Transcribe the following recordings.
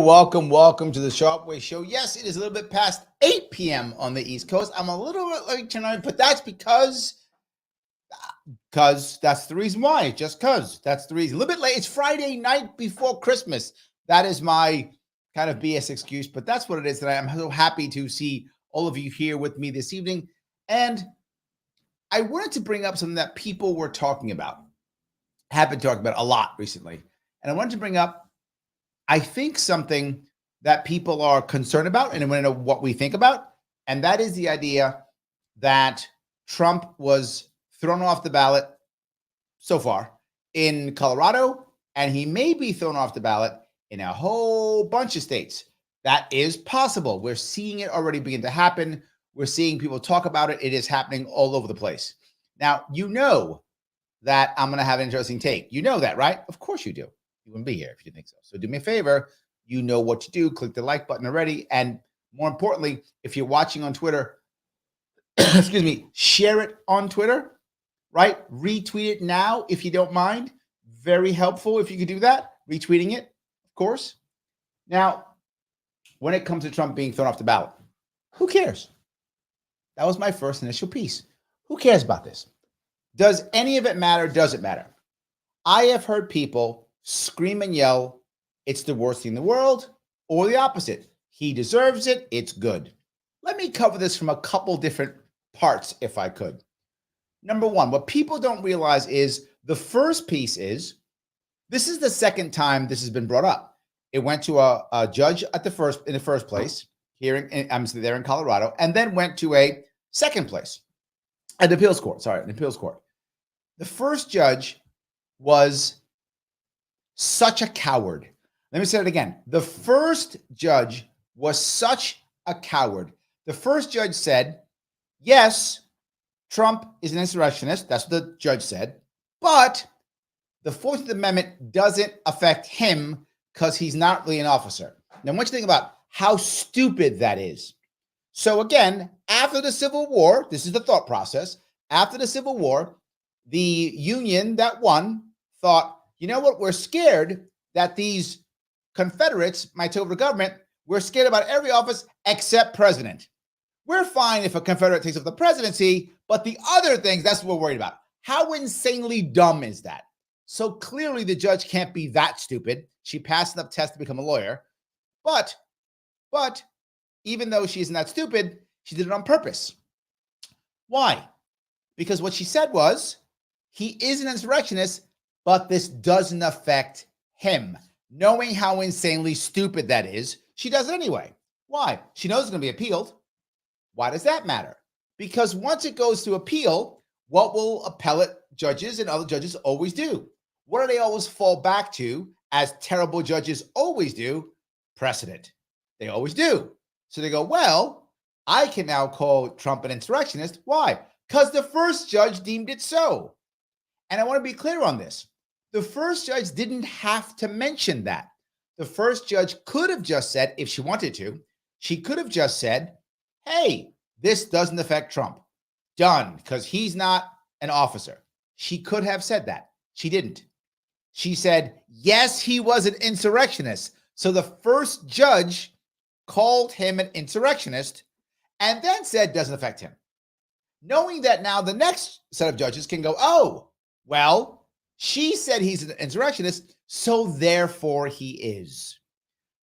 Welcome to the Sharpe Way Show. Yes, it is a little bit past 8 p.m. on the East Coast. I'm a little bit late tonight, but that's because that's the reason why. Just because that's the reason. A little bit late. It's Friday night before Christmas. That is my kind of BS excuse, but that's what it is. That I am so happy to see all of you here with me this evening. And I wanted to bring up something that people were talking about, have been talking about a lot recently. And I wanted to bring up, I think, something that people are concerned about, and I want to know what we think about. And that is the idea that Trump was thrown off the ballot so far in Colorado, and he may be thrown off the ballot in a whole bunch of states. That is possible. We're seeing it already begin to happen. We're seeing people talk about it. It is happening all over the place. Now, you know that I'm going to have an interesting take. You know that, right? Of course you do. You wouldn't be here if you didn't think so. So do me a favor. You know what to do. Click the like button already. And more importantly, if you're watching on Twitter, excuse me, share it on Twitter, right? Retweet it now if you don't mind. Very helpful if you could do that. Retweeting it, of course. Now, when it comes to Trump being thrown off the ballot, who cares? That was my first initial piece. Who cares about this? Does any of it matter? Does it matter? I have heard people scream and yell, it's the worst thing in the world, or the opposite. He deserves it. It's good. Let me cover this from a couple different parts, if I could. Number one, what people don't realize is the first piece is this is the second time this has been brought up. It went to a judge in the first place here in Colorado, and then went to a second place, an appeals court. The first judge was such a coward. Let me say it again. The first judge was such a coward. The first judge said, yes, Trump is an insurrectionist. That's what the judge said. But the 14th Amendment doesn't affect him because he's not really an officer. Now, I want you to think about how stupid that is. So again, after the Civil War, this is the thought process. After the Civil War, the Union that won thought, you know what? We're scared that these Confederates might take over the government. We're scared about every office except president. We're fine if a Confederate takes over the presidency, but the other things, that's what we're worried about. How insanely dumb is that? So clearly the judge can't be that stupid. She passed enough tests to become a lawyer. But even though she isn't that stupid, she did it on purpose. Why? Because what she said was, he is an insurrectionist, but this doesn't affect him. Knowing how insanely stupid that is, she does it anyway. Why? She knows it's going to be appealed. Why does that matter? Because once it goes to appeal, what will appellate judges and other judges always do? What do they always fall back to, as terrible judges always do? Precedent. They always do. So they go, well, I can now call Trump an insurrectionist. Why? Because the first judge deemed it so. And I want to be clear on this. The first judge didn't have to mention that. The first judge could have just said, if she wanted to, she could have just said, hey, this doesn't affect Trump. Done, because he's not an officer. She could have said that. She didn't. She said, yes, he was an insurrectionist. So the first judge called him an insurrectionist and then said, doesn't affect him. Knowing that now the next set of judges can go, oh, well, she said he's an insurrectionist, so therefore he is.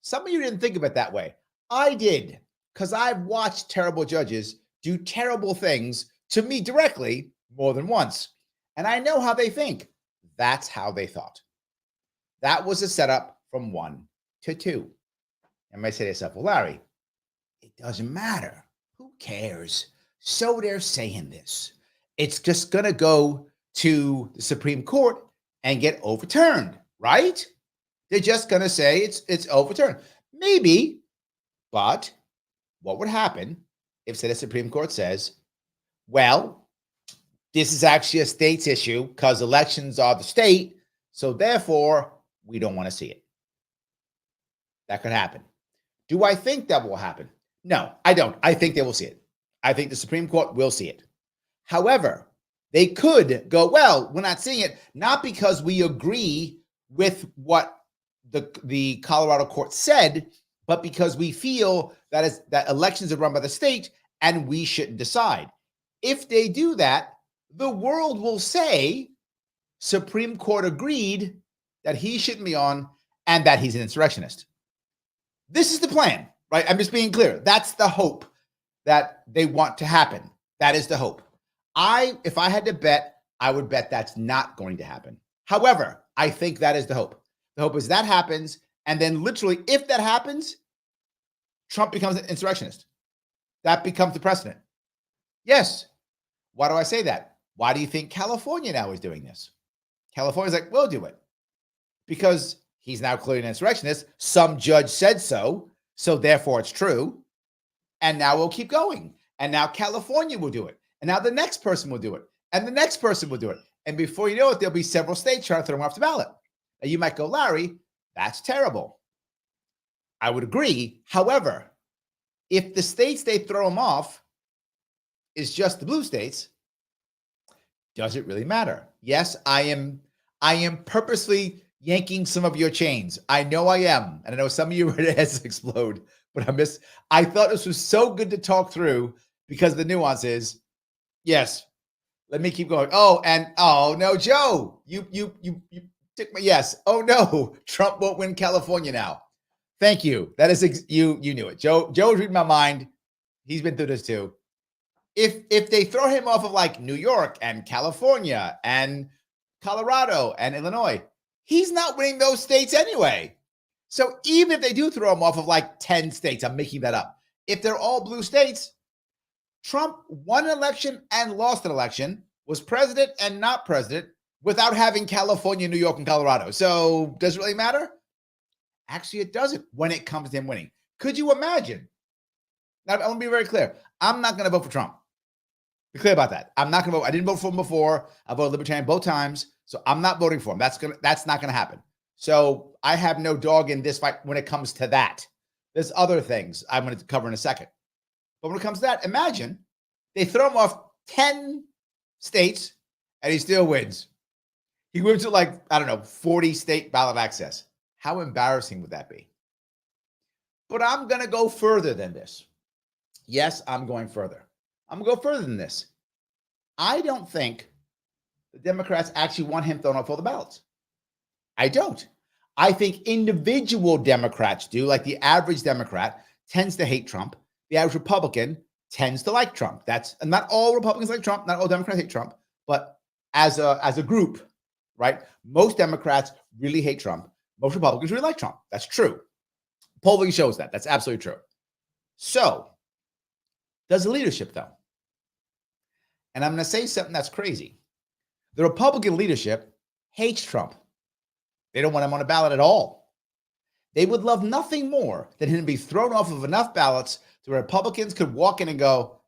Some of you didn't think of it that way. I did, because I've watched terrible judges do terrible things to me directly more than once. And I know how they think. That's how they thought. That was a setup from 1 to 2. You might say to yourself, well, Larry, it doesn't matter. Who cares? So they're saying this. It's just going to go to the Supreme Court and get overturned, right? They're just going to say it's overturned. Maybe, but what would happen if, say, the Supreme Court says, well, this is actually a state's issue because elections are the state, so therefore we don't want to see it. That could happen. Do I think that will happen? No, I don't. I think they will see it. I think the Supreme Court will see it. However, they could go, well, we're not seeing it, not because we agree with what the Colorado court said, but because we feel that elections are run by the state and we shouldn't decide. If they do that, the world will say Supreme Court agreed that he shouldn't be on and that he's an insurrectionist. This is the plan, right? I'm just being clear. That's the hope that they want to happen. That is the hope. If I had to bet, I would bet that's not going to happen. However, I think that is the hope. The hope is that happens, and then literally, if that happens, Trump becomes an insurrectionist. That becomes the precedent. Yes. Why do I say that? Why do you think California now is doing this? California's like, we'll do it. Because he's now clearly an insurrectionist. Some judge said so, so therefore it's true. And now we'll keep going. And now California will do it. And now the next person will do it. And the next person will do it. And before you know it, there'll be several states trying to throw him off the ballot. Now you might go, Larry, that's terrible. I would agree. However, if the states they throw him off is just the blue states, does it really matter? Yes, I am purposely yanking some of your chains. I know I am. And I know some of you ready to explode, but I thought this was so good to talk through because the nuances. Yes. Let me keep going. Oh no, Joe, you took my yes. Oh no, Trump won't win California now. Thank you. That is you knew it. Joe was reading my mind. He's been through this too. If they throw him off of like New York and California and Colorado and Illinois, he's not winning those states anyway. So even if they do throw him off of like 10 states, I'm making that up. If they're all blue states, Trump won an election and lost an election, was president and not president without having California, New York, and Colorado. So does it really matter? Actually, it doesn't when it comes to him winning. Could you imagine? Now, I want to be very clear. I'm not going to vote for Trump. Be clear about that. I'm not going to vote. I didn't vote for him before. I voted Libertarian both times. So I'm not voting for him. That's not going to happen. So I have no dog in this fight when it comes to that. There's other things I'm going to cover in a second. But when it comes to that, imagine they throw him off 10 states and he still wins. He wins to 40 state ballot access. How embarrassing would that be? But I'm going to go further than this. Yes, I'm going further. I'm going to go further than this. I don't think the Democrats actually want him thrown off all the ballots. I don't. I think individual Democrats do, like the average Democrat tends to hate Trump. The average Republican tends to like Trump. That's not all Republicans like Trump, not all Democrats hate Trump, but as a group, right? Most Democrats really hate Trump. Most Republicans really like Trump. That's true. Polling shows that. That's absolutely true. So, does the leadership, though? And I'm going to say something that's crazy. The Republican leadership hates Trump. They don't want him on a ballot at all. They would love nothing more than him to be thrown off of enough ballots so Republicans could walk in and go,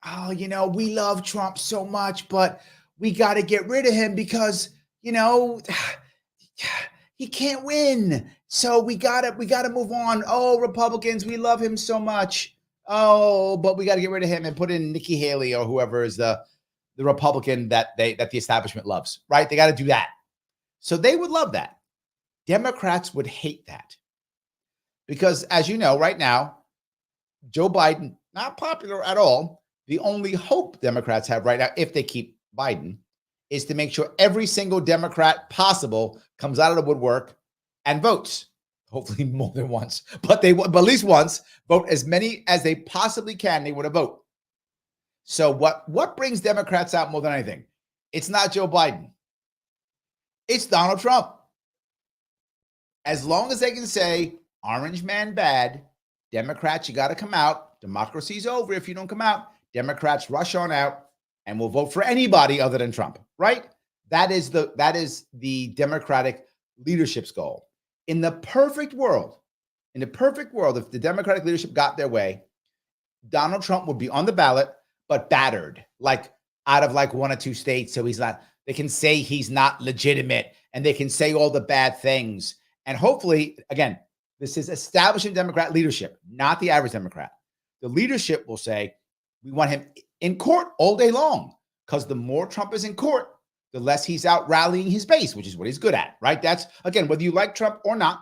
oh, we love Trump so much, but we got to get rid of him because, he can't win. So we gotta move on. Oh, Republicans, we love him so much. Oh, but we got to get rid of him and put in Nikki Haley or whoever is the Republican that the establishment loves, right? They got to do that. So they would love that. Democrats would hate that. Because as you know, right now, Joe Biden, not popular at all. The only hope Democrats have right now, if they keep Biden, is to make sure every single Democrat possible comes out of the woodwork and votes. Hopefully more than once, but at least once, vote as many as they possibly can. They want to vote. So what brings Democrats out more than anything? It's not Joe Biden. It's Donald Trump. As long as they can say, orange man bad, Democrats, you got to come out. Democracy's over if you don't come out. Democrats rush on out and will vote for anybody other than Trump, right? That is the Democratic leadership's goal. In the perfect world, if the Democratic leadership got their way, Donald Trump would be on the ballot, but battered, like out of like one or two states. So they can say he's not legitimate and they can say all the bad things. And hopefully, again, this is establishing Democrat leadership, not the average Democrat. The leadership will say, we want him in court all day long, because the more Trump is in court, the less he's out rallying his base, which is what he's good at, right? That's, again, whether you like Trump or not,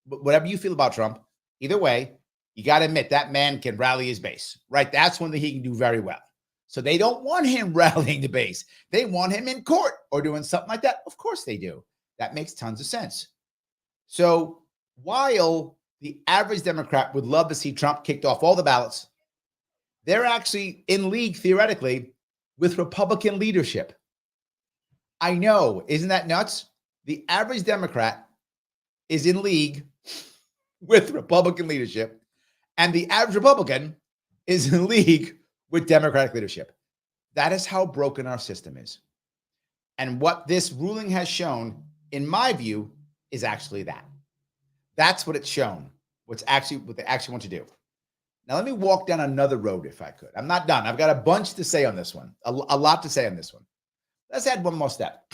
whatever you feel about Trump, either way, you got to admit that man can rally his base, right? That's one thing he can do very well. So they don't want him rallying the base. They want him in court or doing something like that. Of course they do. That makes tons of sense. So while the average Democrat would love to see Trump kicked off all the ballots, they're actually in league theoretically with Republican leadership. I know, isn't that nuts? The average Democrat is in league with Republican leadership, and the average Republican is in league with Democratic leadership. That is how broken our system is. And what this ruling has shown, in my view, is actually that. That's what it's shown, what they actually want to do. Now, let me walk down another road if I could. I'm not done. I've got a bunch to say on this one, a lot to say on this one. Let's add one more step.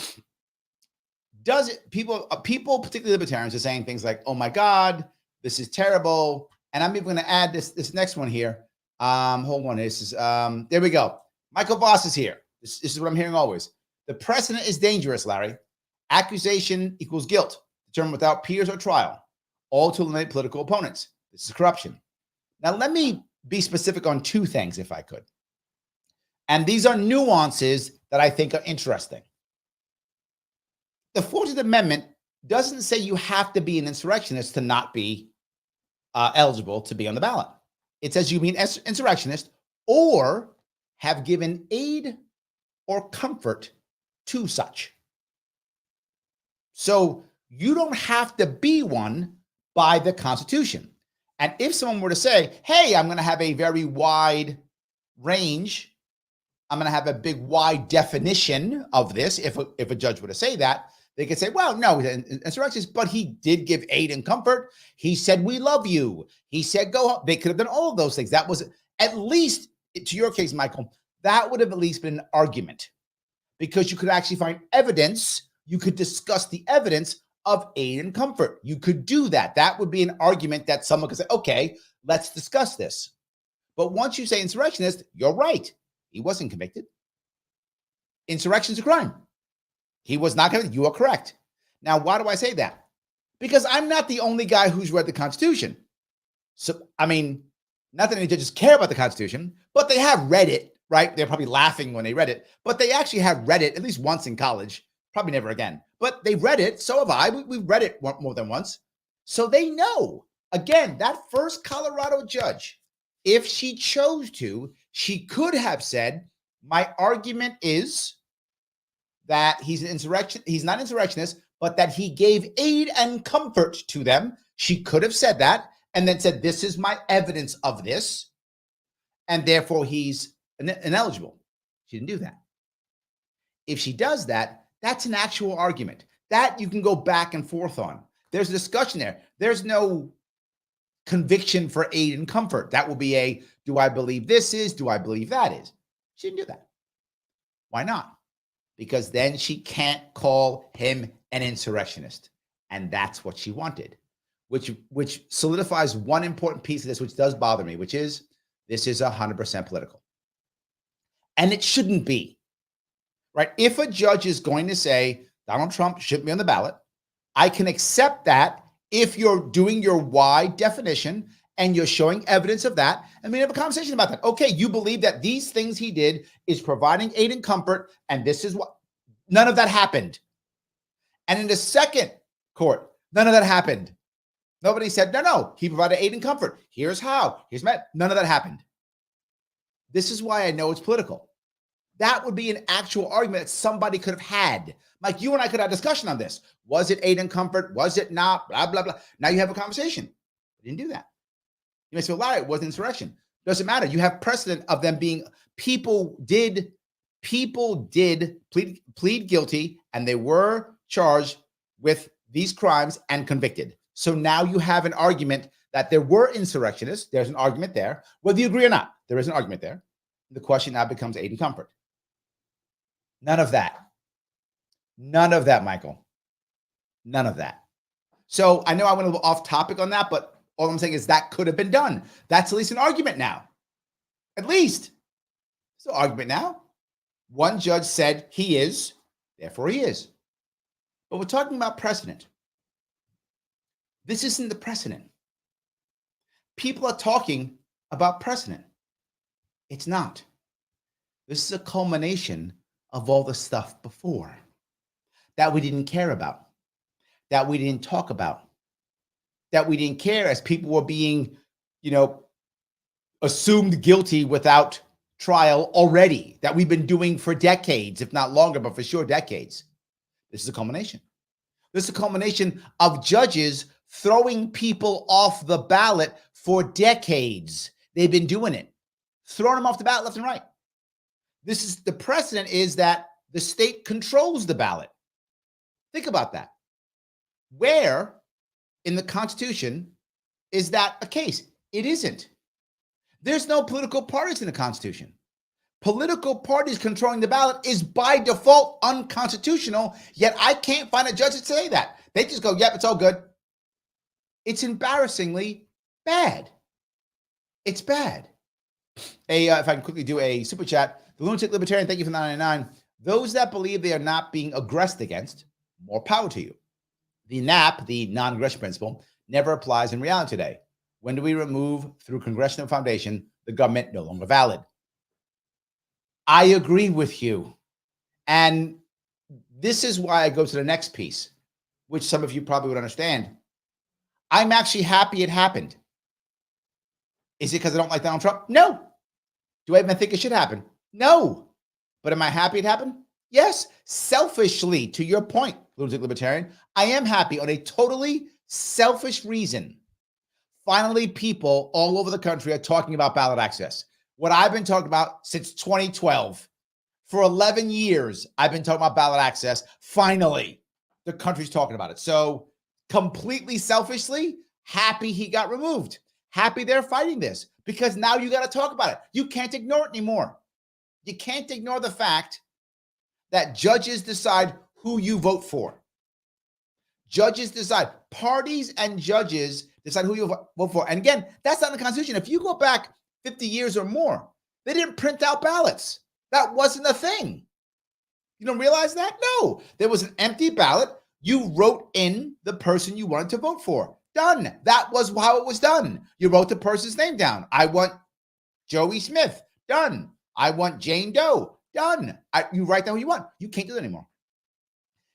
People, particularly libertarians, are saying things like, oh my God, this is terrible. And I'm even going to add this next one here. Hold on. This is, there we go. Michael Voss is here. This is what I'm hearing always. The precedent is dangerous, Larry. Accusation equals guilt, determined without peers or trial, all to eliminate political opponents. This is corruption. Now, let me be specific on two things, if I could. And these are nuances that I think are interesting. The 14th Amendment doesn't say you have to be an insurrectionist to not be eligible to be on the ballot. It says you be an insurrectionist or have given aid or comfort to such. So you don't have to be one by the Constitution. And if someone were to say, hey, I'm going to have a very wide range, I'm going to have a big wide definition of this, if a judge were to say that, they could say, well, no, he's an insurrectionist, but he did give aid and comfort. He said, we love you. He said, go home. They could have done all of those things. That was, at least, to your case, Michael, that would have at least been an argument, because you could actually find evidence. You could discuss the evidence of aid and comfort. You could do that. That would be an argument that someone could say, okay, let's discuss this. But once you say insurrectionist, you're right. He wasn't convicted. Insurrection is a crime. He was not convicted. You are correct. Now, why do I say that? Because I'm not the only guy who's read the Constitution. So, I mean, not that any judges care about the Constitution, but they have read it, right? They're probably laughing when they read it, but they actually have read it at least once in college, probably never again. But they read it. So have I. We've read it more than once. So they know. Again, that first Colorado judge, if she chose to, she could have said, my argument is that he's not insurrectionist, but that he gave aid and comfort to them. She could have said that and then said, this is my evidence of this, and therefore he's ineligible. She didn't do that. If she does that, that's an actual argument that you can go back and forth on. There's a discussion there. There's no conviction for aid and comfort. That will be a, do I believe this is, do I believe that is? She didn't do that. Why not? Because then she can't call him an insurrectionist. And that's what she wanted, which solidifies one important piece of this, which does bother me, which is this is 100% political. And it shouldn't be, right? If a judge is going to say Donald Trump shouldn't be on the ballot, I can accept that if you're doing your wide definition and you're showing evidence of that, and we have a conversation about that. Okay, you believe that these things he did is providing aid and comfort, and this is what, none of that happened. And in the second court, none of that happened. Nobody said, no, he provided aid and comfort. Here's how, none of that happened. This is why I know it's political. That would be an actual argument that somebody could have had. Like you and I could have a discussion on this. Was it aid and comfort? Was it not? Blah, blah, blah. Now you have a conversation. I didn't do that. You may say, well, it was insurrection. Doesn't matter. You have precedent of them being, people did plead guilty, and they were charged with these crimes and convicted. So now you have an argument that there were insurrectionists. There's an argument there. Whether you agree or not, there is an argument there. The question now becomes aid and comfort. None of that. None of that, Michael. None of that. So I know I went a little off topic on that, but all I'm saying is that could have been done. That's at least an argument now. At least. It's an argument now. One judge said he is. Therefore, he is. But we're talking about precedent. This isn't the precedent. People are talking about precedent. It's not. This is a culmination of all the stuff before that we didn't care about, that we didn't talk about, that we didn't care as people were being, assumed guilty without trial already, that we've been doing for decades, if not longer, but for sure decades. This is a culmination. This is a culmination of judges throwing people off the ballot for decades. They've been doing it, throwing them off the ballot left and right. The precedent is that the state controls the ballot. Think about that. Where in the Constitution is that a case? It isn't. There's no political parties in the Constitution. Political parties controlling the ballot is by default unconstitutional, yet I can't find a judge that say that. They just go, yep, it's all good. It's embarrassingly bad. It's bad. If I can quickly do a super chat, the Lunatic Libertarian, thank you for 999. Those that believe they are not being aggressed against, more power to you. The NAP, the non-aggression principle, never applies in reality today. When do we remove through congressional foundation the government no longer valid? I agree with you. And this is why I go to the next piece, which some of you probably would understand. I'm actually happy it happened. Is it because I don't like Donald Trump? No. Do I even think it should happen? No. But am I happy it happened? Yes. Selfishly, to your point, Lunatic Libertarian, I am happy on a totally selfish reason. Finally, people all over the country are talking about ballot access. What I've been talking about since 2012. For 11 years, I've been talking about ballot access. Finally, the country's talking about it. So completely selfishly, happy he got removed. Happy they're fighting this because now you got to talk about it. You can't ignore it anymore. You can't ignore the fact that judges decide who you vote for. Judges decide. Parties and judges decide who you vote for. And again, that's not in the Constitution. If you go back 50 years or more, they didn't print out ballots. That wasn't a thing. You don't realize that? No. There was an empty ballot. You wrote in the person you wanted to vote for. Done. That was how it was done. You wrote the person's name down. I want Joey Smith. Done. I want Jane Doe. Done. You write down who you want. You can't do that anymore.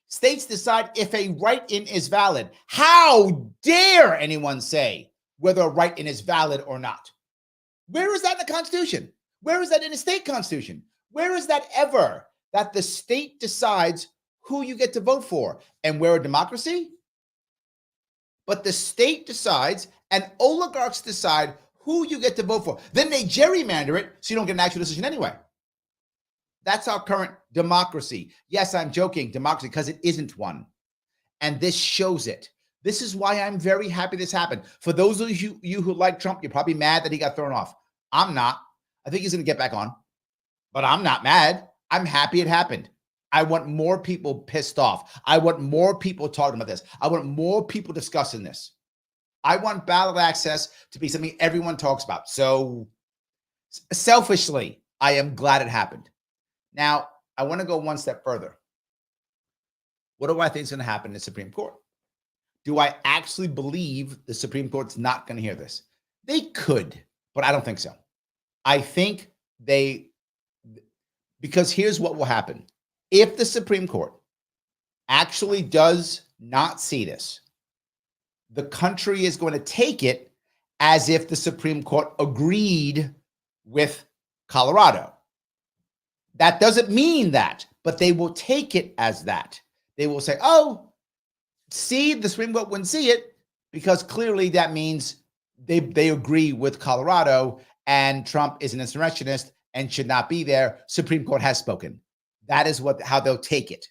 States decide if a write-in is valid. How dare anyone say whether a write-in is valid or not? Where is that in the Constitution? Where is that in the state constitution? Where is that ever that the state decides who you get to vote for? And we're a democracy? But the state decides and oligarchs decide who you get to vote for. Then they gerrymander it so you don't get an actual decision anyway. That's our current democracy. Yes, I'm joking, democracy, because it isn't one. And this shows it. This is why I'm very happy this happened. For those of you who like Trump, you're probably mad that he got thrown off. I'm not. I think he's going to get back on. But I'm not mad. I'm happy it happened. I want more people pissed off. I want more people talking about this. I want more people discussing this. I want ballot access to be something everyone talks about. So selfishly, I am glad it happened. Now, I want to go one step further. What do I think is going to happen in the Supreme Court? Do I actually believe the Supreme Court's not going to hear this? They could, but I don't think so. I think because here's what will happen. If the Supreme Court actually does not see this, the country is going to take it as if the Supreme Court agreed with Colorado. That doesn't mean that, but they will take it as that. They will say, oh, see, the Supreme Court wouldn't see it because clearly that means they agree with Colorado and Trump is an insurrectionist and should not be there. Supreme Court has spoken. That is how they'll take it.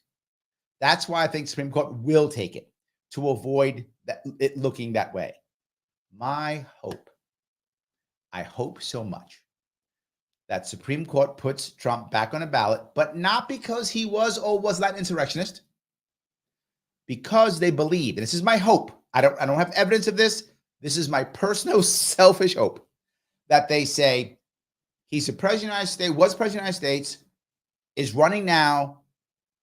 That's why I think Supreme Court will take it to avoid it looking that way. My hope, I hope so much that Supreme Court puts Trump back on a ballot, but not because he was or was not an insurrectionist, because they believe, and this is my hope. I don't have evidence of this. This is my personal selfish hope that they say he's the president of the United States, was president of the United States, is running now,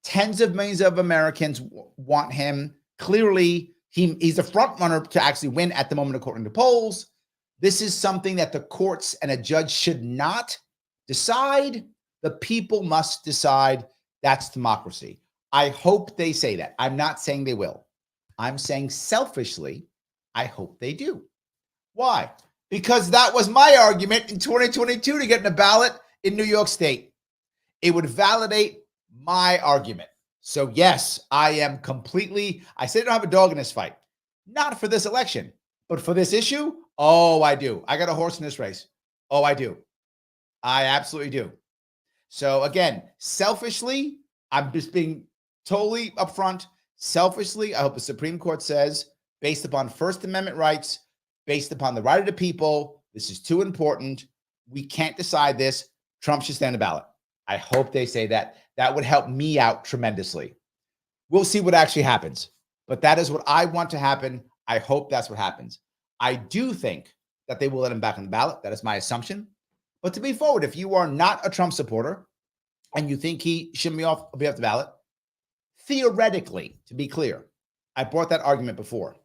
Tens of millions of Americans want him. Clearly, he's a front runner to actually win at the moment, according to polls. This is something that the courts and a judge should not decide. The people must decide. That's democracy. I hope they say that. I'm not saying they will. I'm saying selfishly, I hope they do. Why? Because that was my argument in 2022 to get in a ballot in New York State. It would validate my argument. So yes, I am completely, I say I don't have a dog in this fight. Not for this election, but for this issue, oh, I do. I got a horse in this race. Oh, I do. I absolutely do. So again, selfishly, I'm just being totally upfront. Selfishly, I hope the Supreme Court says, based upon First Amendment rights, based upon the right of the people, this is too important. We can't decide this. Trump should stand the ballot. I hope they say that. That would help me out tremendously. We'll see what actually happens. But that is what I want to happen. I hope that's what happens. I do think that they will let him back on the ballot. That is my assumption. But to be forward, if you are not a Trump supporter and you think he shouldn't be off the ballot, theoretically, to be clear, I brought that argument before.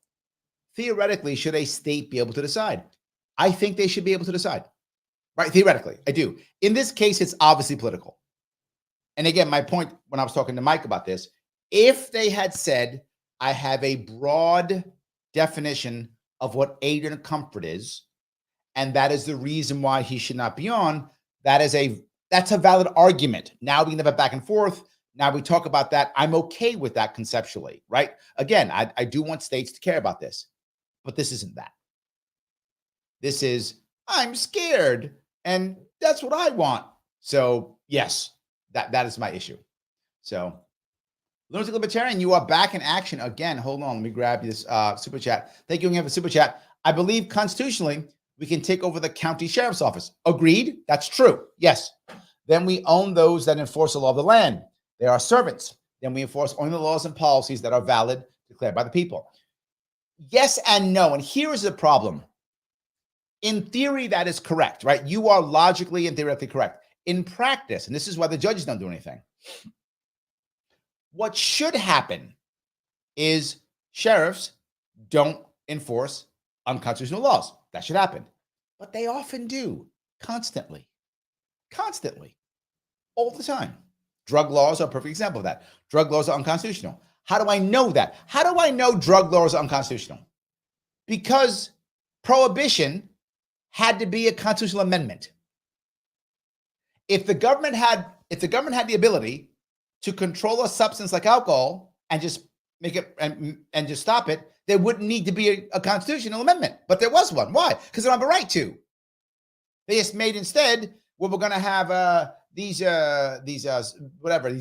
Theoretically, should a state be able to decide? I think they should be able to decide. Right? Theoretically, I do. In this case, it's obviously political. And again, my point when I was talking to Mike about this, if they had said, I have a broad definition of what aid and comfort is, and that is the reason why he should not be on, that's a valid argument. Now we can have a back and forth. Now we talk about that. I'm okay with that conceptually, right? Again, I do want states to care about this, but this isn't that. This is, I'm scared, and that's what I want. So yes, that is my issue. So, Lunatic Libertarian, you are back in action again. Hold on, let me grab this super chat. Thank you again for super chat. I believe constitutionally we can take over the county sheriff's office. Agreed. That's true. Yes. Then we own those that enforce the law of the land. They are servants. Then we enforce only the laws and policies that are valid, declared by the people. Yes and no. And here is the problem. In theory, that is correct, right? You are logically and theoretically correct. In practice, and this is why the judges don't do anything, what should happen is sheriffs don't enforce unconstitutional laws. That should happen. But they often do, constantly, all the time. Drug laws are a perfect example of that. Drug laws are unconstitutional. How do I know that? How do I know drug laws are unconstitutional? Because prohibition had to be a constitutional amendment. If the government had the ability to control a substance like alcohol and just make it and just stop it, there wouldn't need to be a constitutional amendment. But there was one. Why? Because they don't have a right to. They just made instead, well, we're going to have these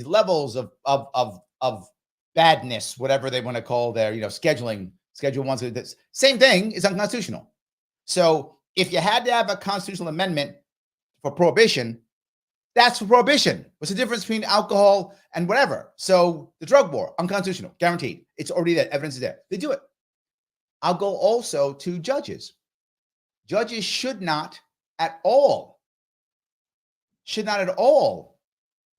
levels of badness, whatever they want to call their, scheduling. Schedule 1. Same thing is unconstitutional. So if you had to have a constitutional amendment for prohibition, that's for prohibition. What's the difference between alcohol and whatever? So the drug war, unconstitutional, guaranteed. It's already there. Evidence is there. They do it. I'll go also to judges. Judges should not at all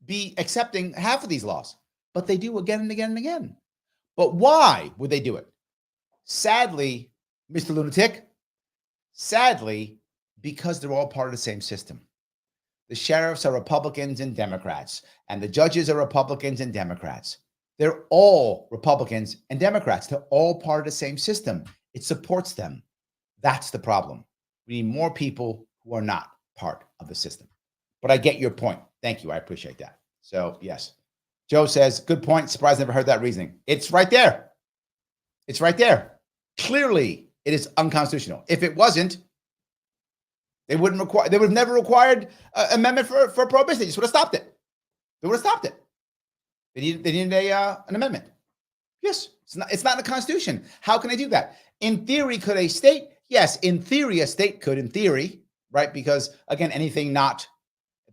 be accepting half of these laws, but they do again and again and again. But why would they do it? Sadly, Mr. Lunatic, because they're all part of the same system. The sheriffs are Republicans and Democrats, and the judges are Republicans and Democrats. They're all Republicans and Democrats. They're all part of the same system. It supports them. That's the problem. We need more people who are not part of the system. But I get your point. Thank you. I appreciate that. So, yes. Joe says, good point. Surprised I never heard that reasoning. It's right there. It's right there. Clearly, it is unconstitutional. If it wasn't, they would have never required an amendment for prohibition. They just would have stopped it. They would have stopped it. They needed an amendment. Yes, it's not in the Constitution. How can they do that? In theory, could a state? Yes, in theory, a state could, in theory, right? Because again, anything not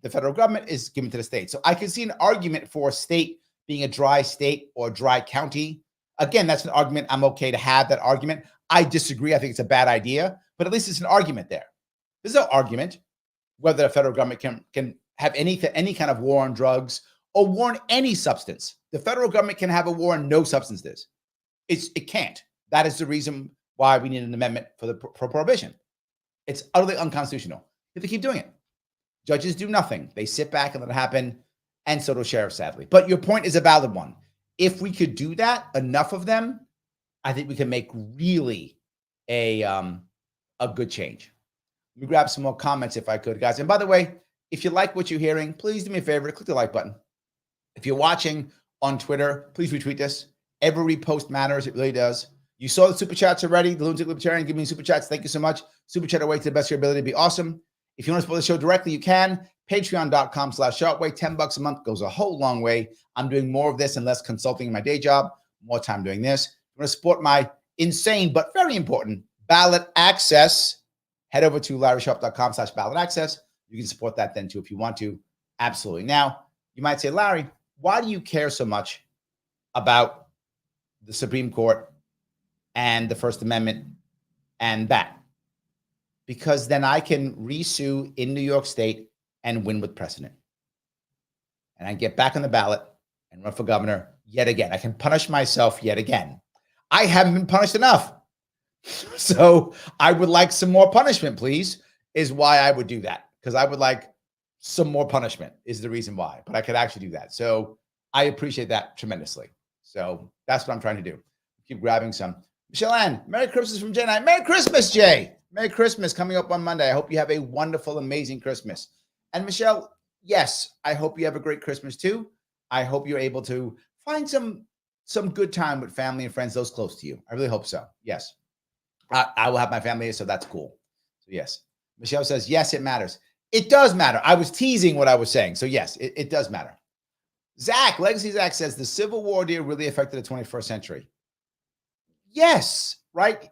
the federal government is given to the state. So I can see an argument for a state being a dry state or a dry county. Again, that's an argument. I'm okay to have that argument. I disagree. I think it's a bad idea, but at least it's an argument there. There's no argument whether the federal government can have any kind of war on drugs or war in any substance. The federal government can have a war and no substances. It can't. That is the reason why we need an amendment for prohibition. It's utterly unconstitutional. You have to keep doing it. Judges do nothing. They sit back and let it happen, and so do sheriffs, sadly. But your point is a valid one. If we could do that, enough of them, I think we can make really a good change. Let me grab some more comments if I could, guys. And by the way, if you like what you're hearing, please do me a favor, click the like button. If you're watching on Twitter, please retweet this. Every repost matters. It really does. You saw the super chats already. The Lunatic Libertarian giving me super chats. Thank you so much. Super chat away to the best of your ability to be awesome. If you want to support the show directly, you can. Patreon.com/Sharpe Way. $10 a month goes a whole long way. I'm doing more of this and less consulting in my day job. More time doing this. If you want to support my insane but very important ballot access, head over to LarrySharpe.com/ballot access. You can support that then too if you want to. Absolutely. Now, you might say, Larry, why do you care so much about the Supreme Court and the First Amendment and that? Because then I can resue in New York State and win with precedent. And I get back on the ballot and run for governor yet again. I can punish myself yet again. I haven't been punished enough. So I would like some more punishment, please, is why I would do that. Because I would like some more punishment is the reason why. But I could actually do that. So I appreciate that tremendously. So that's what I'm trying to do. Keep grabbing some. Michelle Ann, Merry Christmas from Jay and I. Merry Christmas, Jay. Merry Christmas coming up on Monday. I hope you have a wonderful, amazing Christmas. And Michelle, yes, I hope you have a great Christmas too. I hope you're able to find some good time with family and friends, those close to you. I really hope so. Yes. I will have my family, so that's cool. So yes. Michelle says, yes, it matters. It does matter. I was teasing what I was saying. So yes, it does matter. Zach, Legacy Zach says, the Civil War deal really affected the 21st century. Yes, right?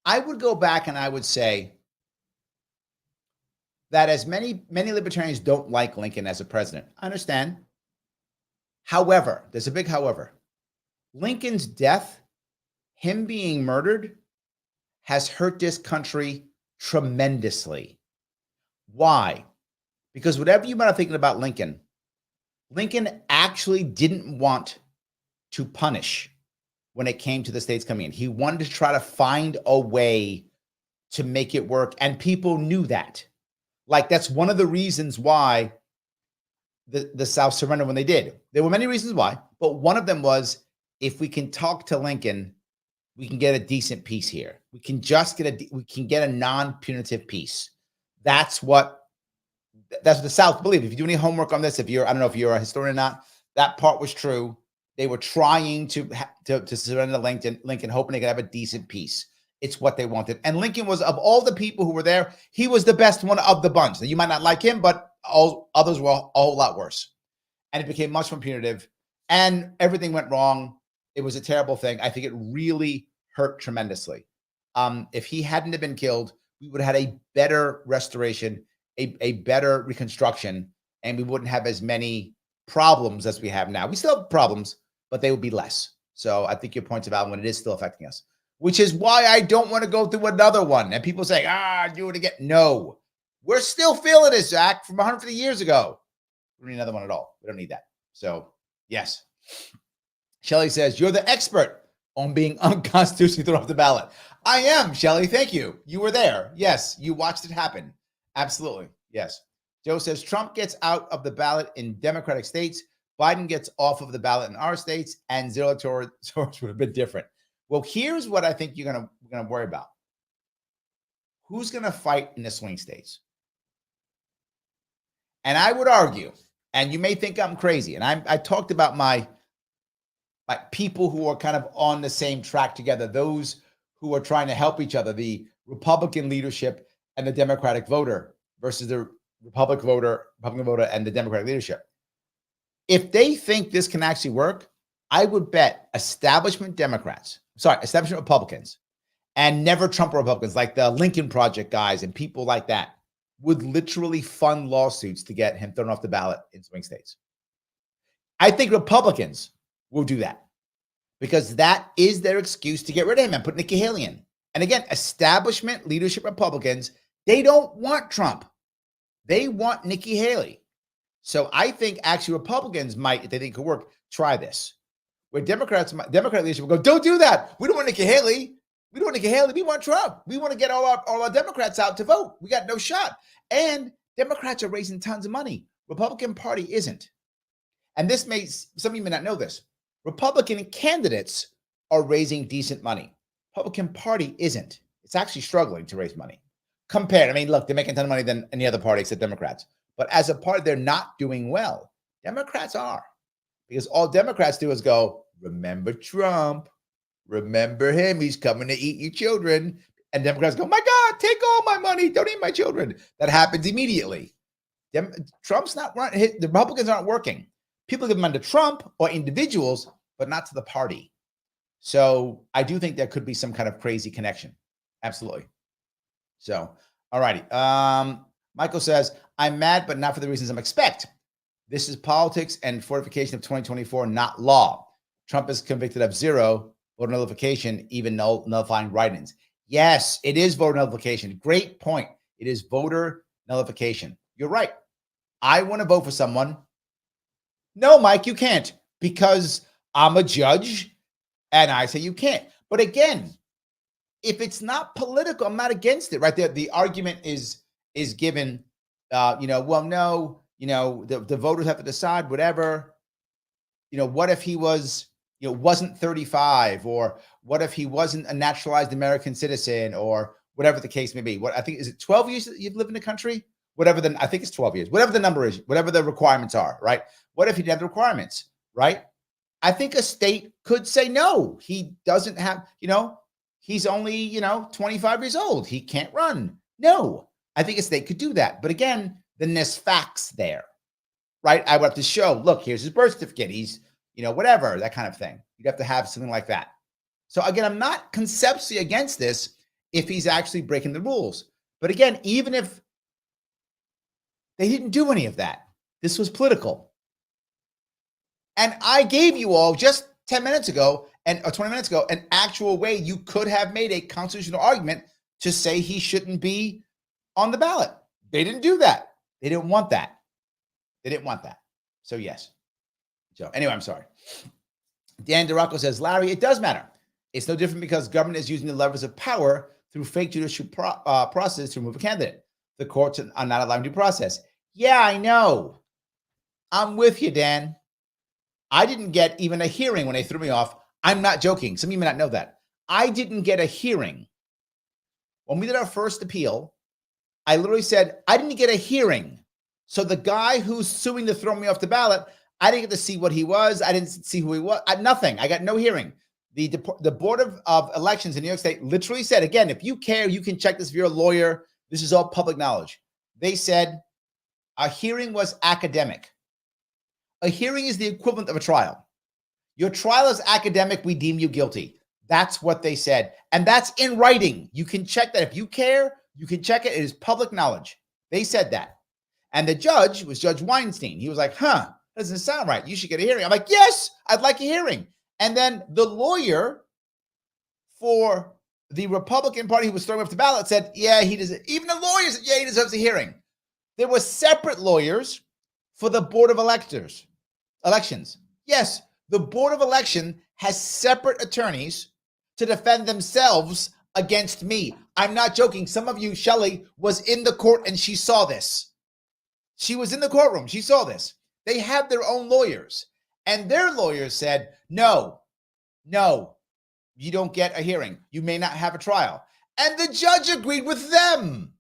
I would go back and I would say that as many libertarians don't like Lincoln as a president. I understand. However, there's a big however. Lincoln's death, him being murdered, has hurt this country tremendously. Why? Because whatever you might have thinking about Lincoln, Lincoln actually didn't want to punish when it came to the states coming in. He wanted to try to find a way to make it work. And people knew that. Like, that's one of the reasons why the South surrendered when they did. There were many reasons why, but one of them was, if we can talk to Lincoln, we can get a decent peace here. We can just get a non-punitive peace. That's what the South believed. If you do any homework on this, I don't know if you're a historian or not, that part was true. They were trying to surrender Lincoln, hoping they could have a decent peace. It's what they wanted. And Lincoln was, of all the people who were there, he was the best one of the bunch. Now, you might not like him, but all others were a whole lot worse. And it became much more punitive. And everything went wrong. It was a terrible thing. I think it really hurt tremendously. If he hadn't have been killed, we would have had a better restoration, a better reconstruction, and we wouldn't have as many problems as we have now. We still have problems, but they would be less. So I think your point's about when it is still affecting us, which is why I don't want to go through another one. And people say, do it again. No, we're still feeling this, Zach, from 150 years ago. We don't need another one at all. We don't need that. So yes. Shelley says, you're the expert on being unconstitutionally thrown off the ballot. I am, Shelley. Thank you. You were there. Yes. You watched it happen. Absolutely. Yes. Joe says, Trump gets out of the ballot in Democratic states. Biden gets off of the ballot in our states, and zero electors would have been different. Well, here's what I think you're going to worry about. Who's going to fight in the swing states? And I would argue, and you may think I'm crazy, and I talked about my people who are kind of on the same track together, those who are trying to help each other, the Republican leadership and the Democratic voter versus the Republican voter and the Democratic leadership. If they think this can actually work, I would bet establishment Republicans and never Trump Republicans, like the Lincoln Project guys and people like that, would literally fund lawsuits to get him thrown off the ballot in swing states. I think Republicans will do that because that is their excuse to get rid of him and put Nikki Haley in. And again, establishment leadership Republicans, they don't want Trump. They want Nikki Haley. So I think actually Republicans might, if they think it could work, try this. Where Democrat leadership will go, don't do that. We don't want Nikki Haley. We don't want Nikki Haley. We want Trump. We want to get all our Democrats out to vote. We got no shot. And Democrats are raising tons of money. Republican Party isn't. And this some of you may not know this. Republican candidates are raising decent money. Republican Party isn't. It's actually struggling to raise money. Compared, I mean, look, they're making a ton of money than any other party except Democrats. But as a party, they're not doing well. Democrats are. Because all Democrats do is go, remember Trump. Remember him. He's coming to eat your children. And Democrats go, my God, take all my money. Don't eat my children. That happens immediately. Trump's not running. The Republicans aren't working. People give money to Trump or individuals, but not to the party. So I do think there could be some kind of crazy connection. Absolutely. So, all righty. Michael says, I'm mad, but not for the reasons I'm expect. This is politics and fortification of 2024, not law. Trump is convicted of 0 voter nullification, even nullifying write-ins. Yes, it is voter nullification. Great point. It is voter nullification. You're right. I want to vote for someone. No, Mike, you can't, because I'm a judge and I say you can't. But again, if it's not political, I'm not against it, right? The argument is given, well, no, the voters have to decide whatever. What if he was, wasn't 35, or what if he wasn't a naturalized American citizen, or whatever the case may be. What I think, is it 12 years that you've lived in the country? I think it's 12 years, whatever the number is, whatever the requirements are, right? What if he didn't have the requirements, right? I think a state could say, no, he doesn't have, he's only, 25 years old. He can't run. No, I think a state could do that. But again, then there's facts there, right? I would have to show, look, here's his birth certificate. He's, whatever, that kind of thing. You'd have to have something like that. So again, I'm not conceptually against this if he's actually breaking the rules. But again, even if they didn't do any of that, this was political. And I gave you all just 10 minutes ago or 20 minutes ago an actual way you could have made a constitutional argument to say he shouldn't be on the ballot. They didn't do that. They didn't want that. They didn't want that. So yes. So anyway, I'm sorry. Dan DeRocco says, Larry, it does matter. It's no different because government is using the levers of power through fake judicial process to remove a candidate. The courts are not allowing due process. Yeah, I know. I'm with you, Dan. I didn't get even a hearing when they threw me off. I'm not joking. Some of you may not know that. I didn't get a hearing. When we did our first appeal, I literally said, I didn't get a hearing. So the guy who's suing to throw me off the ballot, I didn't get to see what he was. I didn't see who he was. Nothing. I got no hearing. The Board of Elections in New York State literally said, again, if you care, you can check this if you're a lawyer. This is all public knowledge. They said a hearing was academic. A hearing is the equivalent of a trial. Your trial is academic. We deem you guilty. That's what they said. And that's in writing. You can check that. If you care, you can check it. It is public knowledge. They said that. And the judge was Judge Weinstein. He was like, that doesn't sound right. You should get a hearing. I'm like, yes, I'd like a hearing. And then the lawyer for the Republican Party who was throwing up the ballot said, yeah, he does. Even the lawyer said, yeah, he deserves a hearing. There were separate lawyers for the Board of Elections. Yes, the Board of Election has separate attorneys to defend themselves against me. I'm not joking. Some of you, Shelley, was in the court and she saw this. She was in the courtroom. She saw this. They have their own lawyers. And their lawyers said, no, you don't get a hearing. You may not have a trial. And the judge agreed with them.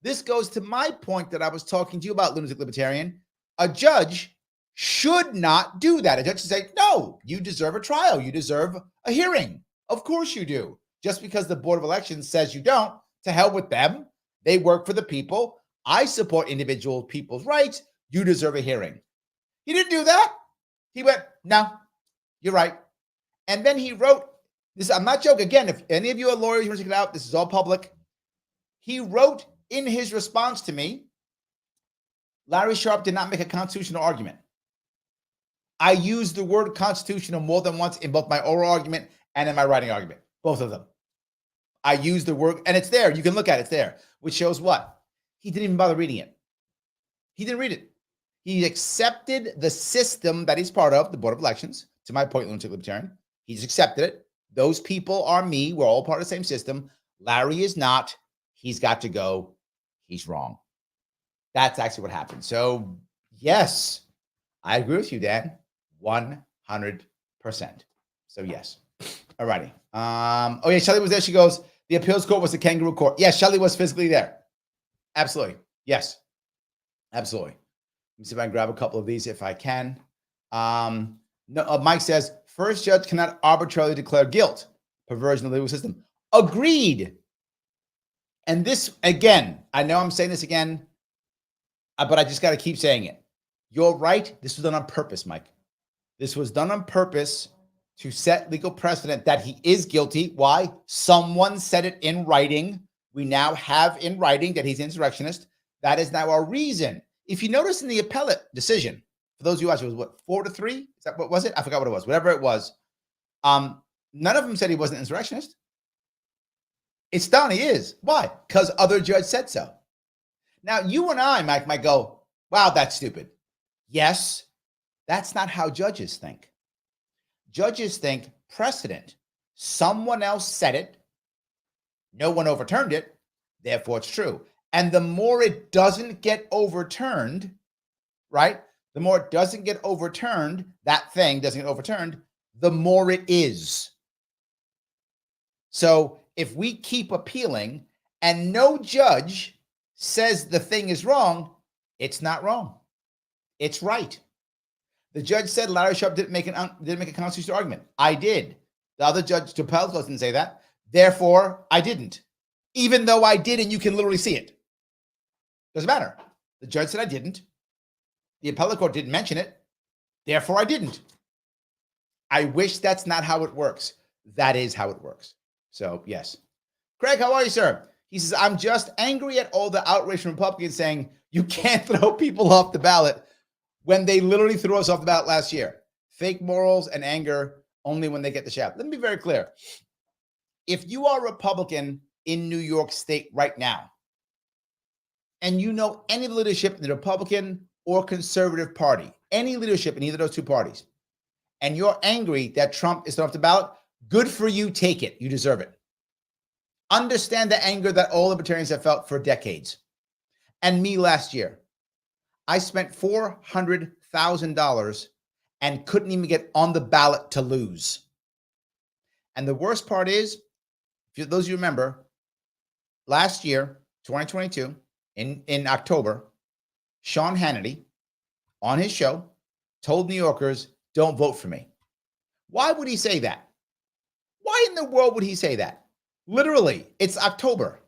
This goes to my point that I was talking to you about, lunatic libertarian. A judge should not do that. A judge should say, no, you deserve a trial. You deserve a hearing. Of course you do. Just because the Board of Elections says you don't, to hell with them. They work for the people. I support individual people's rights. You deserve a hearing. He didn't do that. He went, no, you're right. And then he wrote this. I'm not joking. Again, if any of you are lawyers, you want to check it out, this is all public. He wrote in his response to me, Larry Sharpe did not make a constitutional argument. I used the word constitutional more than once in both my oral argument and in my writing argument, both of them. I used the word, and it's there. You can look at it. It's there, which shows what? He didn't even bother reading it. He didn't read it. He accepted the system that he's part of, the Board of Elections. To my point, lunatic libertarian. He's accepted it. Those people are me. We're all part of the same system. Larry is not. He's got to go. He's wrong. That's actually what happened. So, yes, I agree with you, Dan. 100%. So, yes. All righty. Oh, yeah, Shelley was there. She goes, the appeals court was the kangaroo court. Yes, Shelley was physically there. Absolutely. Yes. Absolutely. Let me see if I can grab a couple of these if I can. Mike says, first judge cannot arbitrarily declare guilt. Perversion of the legal system. Agreed. And this, again, I know I'm saying this again, but I just got to keep saying it. You're right. This was done on purpose, Mike. This was done on purpose to set legal precedent that he is guilty. Why? Someone said it in writing. We now have in writing that he's an insurrectionist. That is now our reason. If you notice in the appellate decision, for those of you watching, it was what, 4-3? Is that what was it? I forgot what it was. Whatever it was. None of them said he wasn't an insurrectionist. It's done. He is. Why? Because other judge said so. Now, you and I, Mike, might go, wow, that's stupid. Yes, that's not how judges think. Judges think precedent. Someone else said it. No one overturned it. Therefore, it's true. And the more it doesn't get overturned, right? The more it doesn't get overturned, that thing doesn't get overturned, the more it is. So if we keep appealing and no judge says the thing is wrong, it's not wrong. It's right. The judge said Larry Sharpe didn't make a constitutional argument. I did. The other judge, Topelko, didn't say that. Therefore, I didn't. Even though I did, and you can literally see it. Doesn't matter. The judge said I didn't. The appellate court didn't mention it. Therefore, I didn't. I wish that's not how it works. That is how it works. So, yes. Craig, how are you, sir? He says, I'm just angry at all the outrage from Republicans saying you can't throw people off the ballot when they literally threw us off the ballot last year. Fake morals and anger only when they get the shaft. Let me be very clear. If you are a Republican in New York State right now, and you know any leadership in the Republican or conservative party, any leadership in either of those two parties, and you're angry that Trump is off the ballot, good for you. Take it. You deserve it. Understand the anger that all libertarians have felt for decades. And me last year. I spent $400,000 and couldn't even get on the ballot to lose. And the worst part is, if those of you remember, last year, 2022, in October, Sean Hannity, on his show, told New Yorkers, don't vote for me. Why would he say that? Why in the world would he say that? Literally, it's October.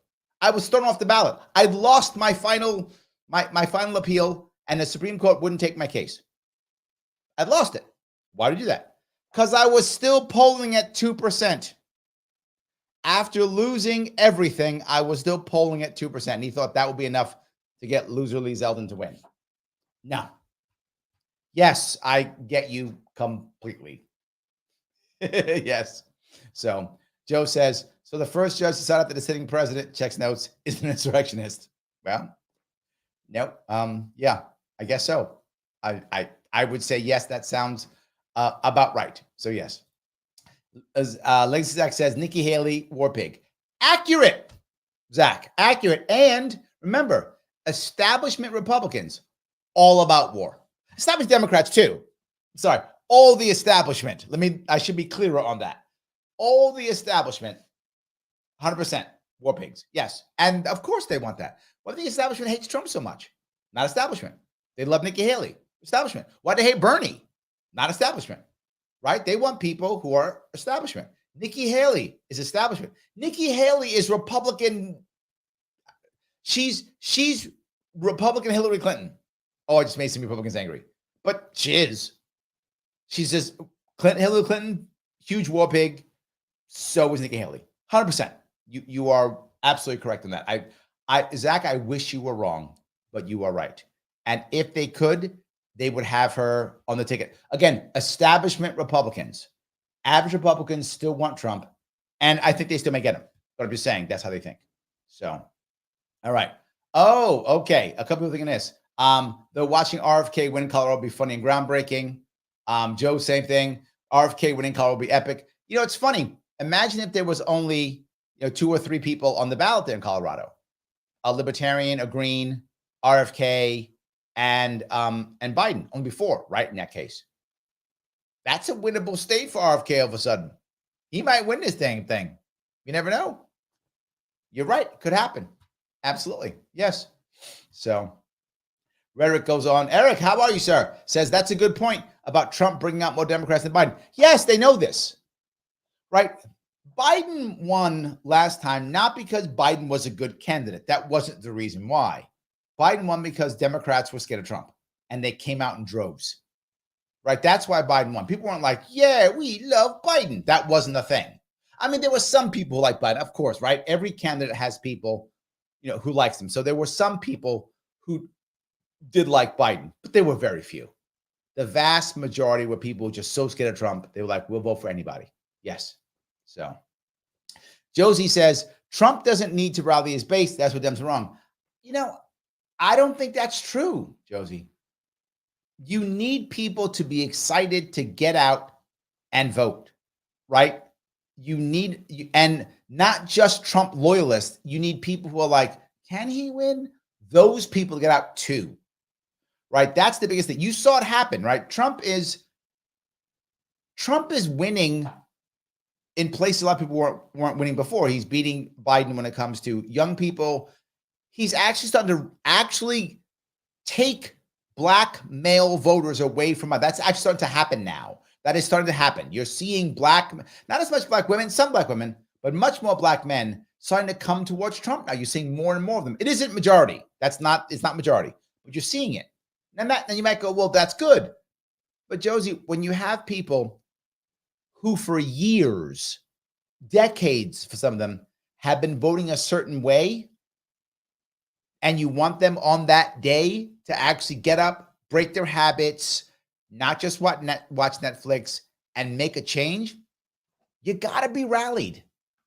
I was thrown off the ballot. I lost my final appeal, and the Supreme Court wouldn't take my case. I'd lost it. Why did you do that? Because I was still polling at 2%. After losing everything, I was still polling at 2%. And he thought that would be enough to get loser Lee Zeldin to win. No. Yes, I get you completely. Yes. So Joe says, so the first judge decided that the sitting president, checks notes, is an insurrectionist. Well, no. Yeah, I guess so. I would say yes, that sounds about right. So yes. As Legacy Zach says, Nikki Haley, war pig. Accurate, Zach, accurate. And remember, establishment Republicans, all about war. Established Democrats too. Sorry, all the establishment. I should be clearer on that. All the establishment, 100% war pigs. Yes. And of course they want that. Why do the establishment hates Trump so much? Not establishment. They love Nikki Haley. Establishment. Why do they hate Bernie? Not establishment. Right? They want people who are establishment. Nikki Haley is establishment. Nikki Haley is Republican. She's Republican Hillary Clinton. Oh, I just made some Republicans angry. But she is. She says Hillary Clinton, huge war pig. So is Nikki Haley. 100%. You are absolutely correct on that. Zach, I wish you were wrong, but you are right. And if they could, they would have her on the ticket. Again, establishment Republicans. Average Republicans still want Trump. And I think they still may get him. But I'm just saying, that's how they think. So, all right. Oh, okay. A couple of things in this. Though watching RFK win Colorado will be funny and groundbreaking. Joe, same thing. RFK winning Colorado will be epic. You know, it's funny. Imagine if there was only 2 or 3 people on the ballot there in Colorado: a libertarian, a green, RFK, and Biden. Only 4, right? In that case, that's a winnable state for RFK. All of a sudden, he might win this thing. You never know. You're right. It could happen. Absolutely. Yes. So rhetoric goes on. Eric, how are you, sir? Says that's a good point about Trump bringing out more Democrats than Biden. Yes, they know this, right? Biden won last time, not because Biden was a good candidate. That wasn't the reason why. Biden won because Democrats were scared of Trump and they came out in droves, right? That's why Biden won. People weren't like, yeah, we love Biden. That wasn't a thing. I mean, there were some people who like Biden, of course, right? Every candidate has people, who likes them. So there were some people who did like Biden, but there were very few. The vast majority were people just so scared of Trump. They were like, we'll vote for anybody. Yes. So Josie says, Trump doesn't need to rally his base. That's what Dems are wrong. I don't think that's true, Josie. You need people to be excited to get out and vote, right? And not just Trump loyalists. You need people who are like, can he win? Those people get out too, right? That's the biggest thing. You saw it happen, right? Trump is winning in places a lot of people weren't winning before. He's beating Biden when it comes to young people. He's actually starting to take black male voters away from that's actually starting to happen now. That is starting to happen. You're seeing not as much black women, some black women, but much more black men starting to come towards Trump now. You're seeing more and more of them. It isn't majority. It's not majority, but you're seeing it. And then you might go, well, that's good. But Josie, when you have people who for years, decades for some of them, have been voting a certain way, and you want them on that day to actually get up, break their habits, not just watch Netflix, and make a change, you got to be rallied.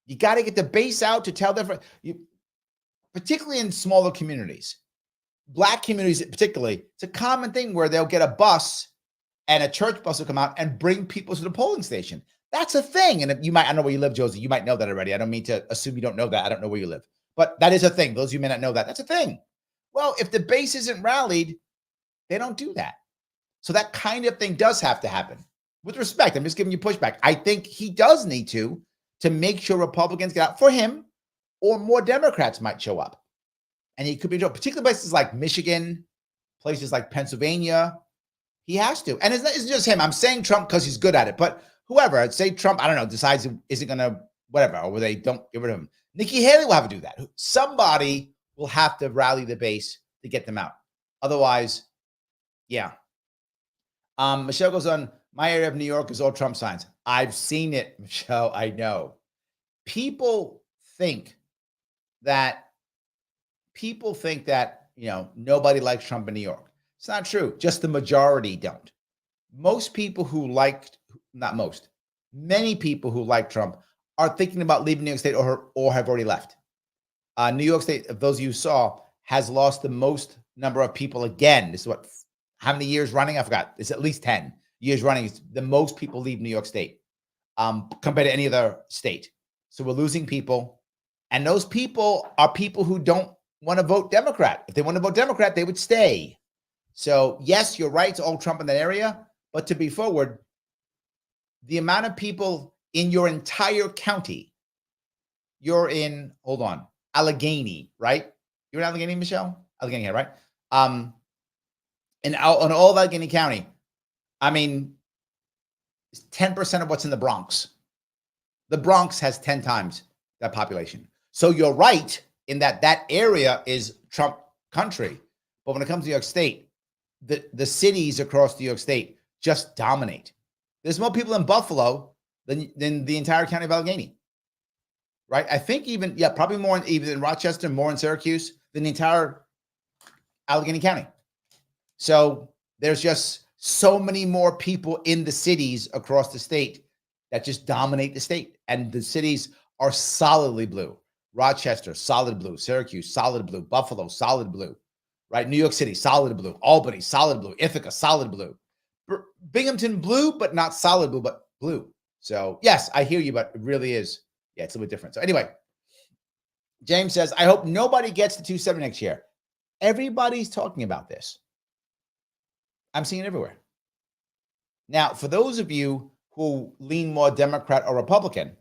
You got to get the base out to tell them, particularly in smaller communities, black communities particularly, it's a common thing where they'll get a bus and a church bus will come out and bring people to the polling station. That's a thing. And I don't know where you live, Josie. You might know that already. I don't mean to assume you don't know that. I don't know where you live. But that is a thing. Those of you may not know that. That's a thing. Well, if the base isn't rallied, they don't do that. So that kind of thing does have to happen. With respect, I'm just giving you pushback. I think he does need to make sure Republicans get out for him, or more Democrats might show up. And he could be, particularly places like Michigan, places like Pennsylvania. He has to. And it's just him. I'm saying Trump because he's good at it. But whoever, I'd say Trump, I don't know, decides isn't going to, whatever, or they don't get rid of him. Nikki Haley will have to do that. Somebody will have to rally the base to get them out. Otherwise, yeah. Michelle goes on, my area of New York is all Trump signs. I've seen it, Michelle. I know. People think that, nobody likes Trump in New York. It's not true. Just the majority don't. Most people who many people who like Trump are thinking about leaving New York State or have already left. New York State, of those you saw, has lost the most number of people again. This is how many years running? I forgot. It's at least 10 years running. It's the most people leave New York State compared to any other state. So we're losing people. And those people are people who don't want to vote Democrat. If they want to vote Democrat, they would stay. So yes, you're right. It's all Trump in that area. But to be forward, the amount of people in your entire county, you're in, Allegheny, right? You're in Allegheny, Michelle? Allegheny, right? And on all of Allegheny County, I mean, 10% of what's in the Bronx. The Bronx has 10 times that population. So you're right in that area is Trump country. But when it comes to New York State, the cities across New York State just dominate. There's more people in Buffalo than the entire county of Allegheny, right? I think probably more even in Rochester, more in Syracuse than the entire Allegheny County. So there's just so many more people in the cities across the state that just dominate the state. And the cities are solidly blue. Rochester, solid blue. Syracuse, solid blue. Buffalo, solid blue, right? New York City, solid blue. Albany, solid blue. Ithaca, solid blue. Binghamton, blue, but not solid blue, but blue. So yes, I hear you, but it really is. Yeah, it's a little bit different. So anyway, James says, I hope nobody gets to 270 next year. Everybody's talking about this. I'm seeing it everywhere. Now, for those of you who lean more Democrat or Republican,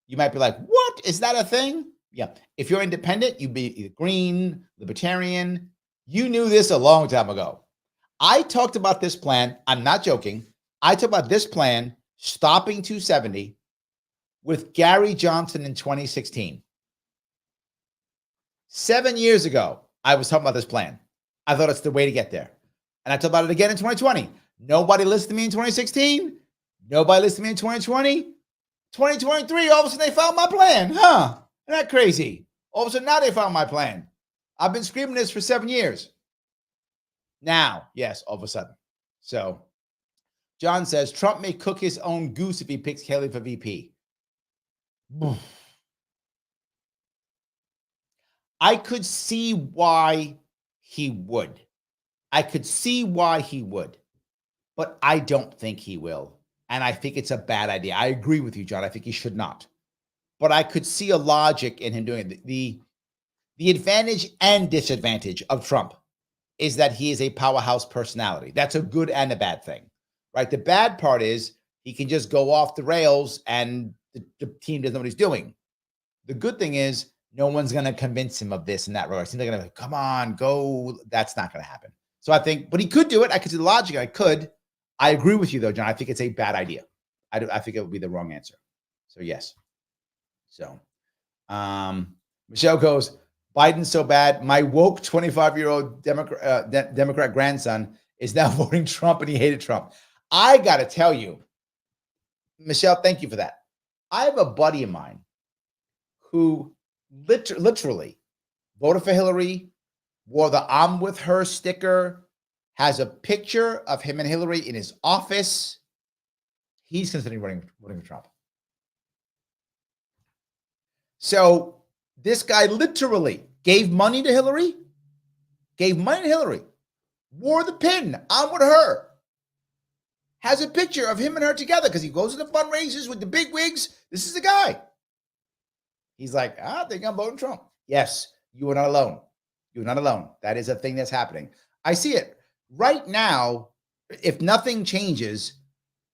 you might be like, what? Is that a thing? Yeah. If you're independent, you'd be either Green, Libertarian. You knew this a long time ago. I talked about this plan. I'm not joking. I talked about this plan stopping 270 with Gary Johnson in 2016. 7 years ago, I was talking about this plan. I thought it's the way to get there. And I talked about it again in 2020. Nobody listened to me in 2016. Nobody listened to me in 2020. 2023, all of a sudden they found my plan. Huh? Isn't that crazy? All of a sudden now they found my plan. I've been screaming this for 7 years. Now, yes, all of a sudden. So John says, Trump may cook his own goose if he picks Haley for VP. I could see why he would. I could see why he would. But I don't think he will. And I think it's a bad idea. I agree with you, John. I think he should not. But I could see a logic in him doing it. The advantage and disadvantage of Trump is that he is a powerhouse personality. That's a good and a bad thing, right? The bad part is he can just go off the rails and the team doesn't know what he's doing. The good thing is no one's going to convince him of this and that. Right? They're going to come on, go. That's not going to happen. So I think, but he could do it. I could see the logic. I could. I agree with you, though, John. I think it's a bad idea. I think it would be the wrong answer. So, yes. So, Michelle goes, Biden's so bad. My woke 25-year-old Democrat grandson is now voting Trump, and he hated Trump. I got to tell you, Michelle, thank you for that. I have a buddy of mine who literally voted for Hillary, wore the I'm with her sticker, has a picture of him and Hillary in his office. He's considering voting for Trump. So this guy literally gave money to Hillary, wore the pin, I'm with her, has a picture of him and her together because he goes to the fundraisers with the big wigs. This is the guy. He's like, I think I'm voting Trump. Yes, you are not alone. You're not alone. That is a thing that's happening. I see it. Right now, if nothing changes,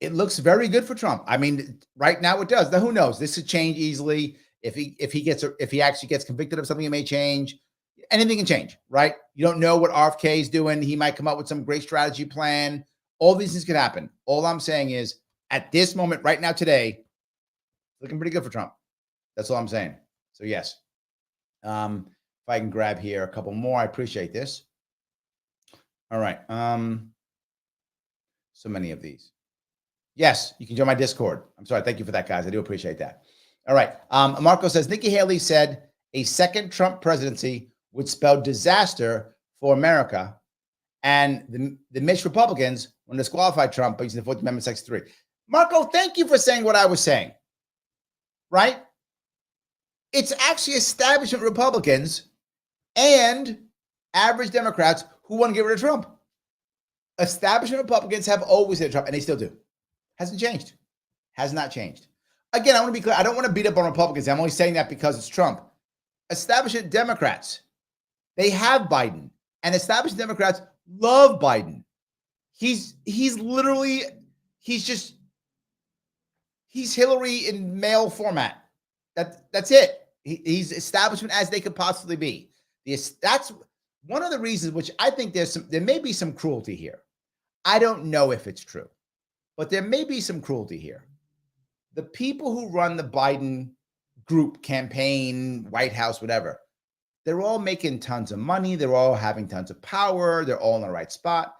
it looks very good for Trump. I mean, right now it does. Now, who knows? This could change easily. If he actually gets convicted of something, it may change. Anything can change, right? You don't know what RFK is doing. He might come up with some great strategy plan. All these things could happen. All I'm saying is, at this moment, right now, today, looking pretty good for Trump. That's all I'm saying. So yes. If I can grab here a couple more, I appreciate this. All right. So many of these. Yes, you can join my Discord. I'm sorry. Thank you for that, guys. I do appreciate that. All right. Marco says, Nikki Haley said a second Trump presidency would spell disaster for America. And the Mitch Republicans want to disqualify Trump by using the 14th Amendment, Section 3. Marco, thank you for saying what I was saying. Right? It's actually establishment Republicans and average Democrats who want to get rid of Trump. Establishment Republicans have always hated Trump, and they still do. Hasn't changed. Has not changed. Again, I want to be clear. I don't want to beat up on Republicans. I'm only saying that because it's Trump. Establishment Democrats, they have Biden, and establishment Democrats love Biden. He's Hillary in male format. That's it. He's establishment as they could possibly be. That's one of the reasons which I think there may be some cruelty here. I don't know if it's true, but there may be some cruelty here. The people who run the Biden group, campaign, White House, whatever, they're all making tons of money. They're all having tons of power. They're all in the right spot.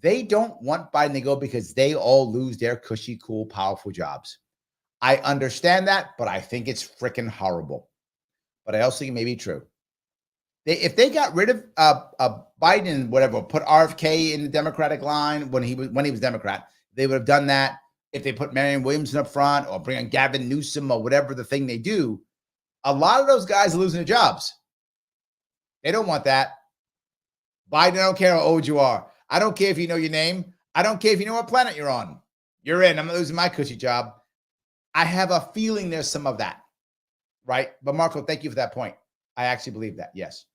They don't want Biden to go because they all lose their cushy, cool, powerful jobs. I understand that, but I think it's freaking horrible. But I also think it may be true. If they got rid of Biden, whatever, put RFK in the Democratic line when he was Democrat, they would have done that. If they put Marianne Williamson up front or bring on Gavin Newsom or whatever the thing they do, a lot of those guys are losing their jobs. They don't want that. Biden, I don't care how old you are. I don't care if you know your name. I don't care if you know what planet you're on. You're in. I'm not losing my cushy job. I have a feeling there's some of that, right? But Marco, thank you for that point. I actually believe that, yes.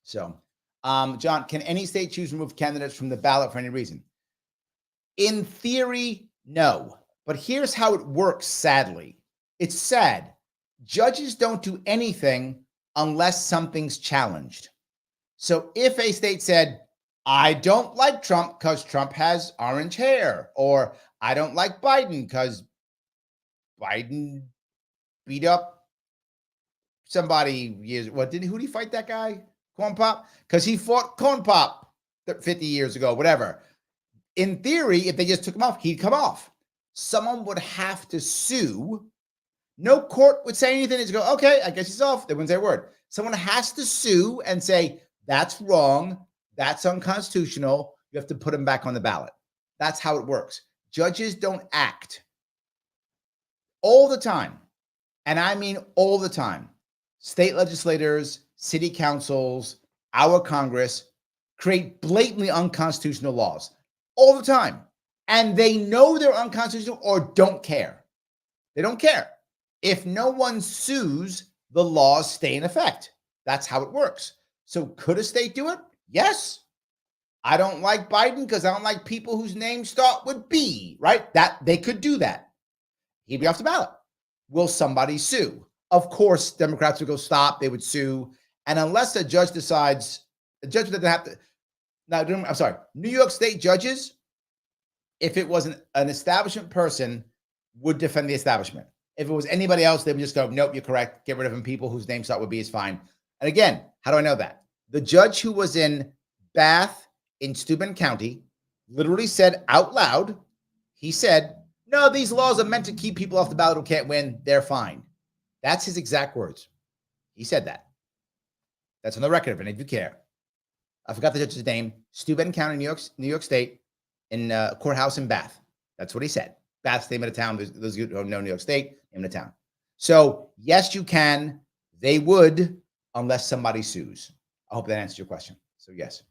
So, John, can any state choose to remove candidates from the ballot for any reason? In theory, no. But here's how it works, sadly. It's sad. Judges don't do anything unless something's challenged. So if a state said, I don't like Trump because Trump has orange hair, or I don't like Biden because Biden beat up somebody years. Who did he fight that guy? Corn Pop? Because he fought Corn Pop 50 years ago, whatever. In theory, if they just took him off, he'd come off. Someone would have to sue. No court would say anything. It's go, okay, I guess he's off. They wouldn't say a word. Someone has to sue and say, that's wrong. That's unconstitutional. You have to put him back on the ballot. That's how it works. Judges don't act all the time. And I mean all the time. State legislators, city councils, our Congress create blatantly unconstitutional laws all the time. And they know they're unconstitutional or don't care. They don't care. If no one sues, the laws stay in effect. That's how it works. So could a state do it? Yes. I don't like Biden because I don't like people whose names start with B, right? That they could do that. He'd be off the ballot. Will somebody sue? Of course, Democrats would go stop. They would sue. And unless a judge decides, the judge doesn't have to. Now, I'm sorry. New York State judges, if it was an establishment person, would defend the establishment. If it was anybody else, they would just go, nope, you're correct. Get rid of them. People whose names start with B is fine. And again, how do I know that? The judge who was in Bath in Steuben County literally said out loud, he said, no, these laws are meant to keep people off the ballot who can't win. They're fine. That's his exact words. He said that. That's on the record, if any of you care. I forgot the judge's name. Steuben County, New York State, in courthouse in Bath. That's what he said. Bath's the name of the town. Those who don't know New York State, name of the town. So yes, you can. They would, unless somebody sues. I hope that answers your question. So yes.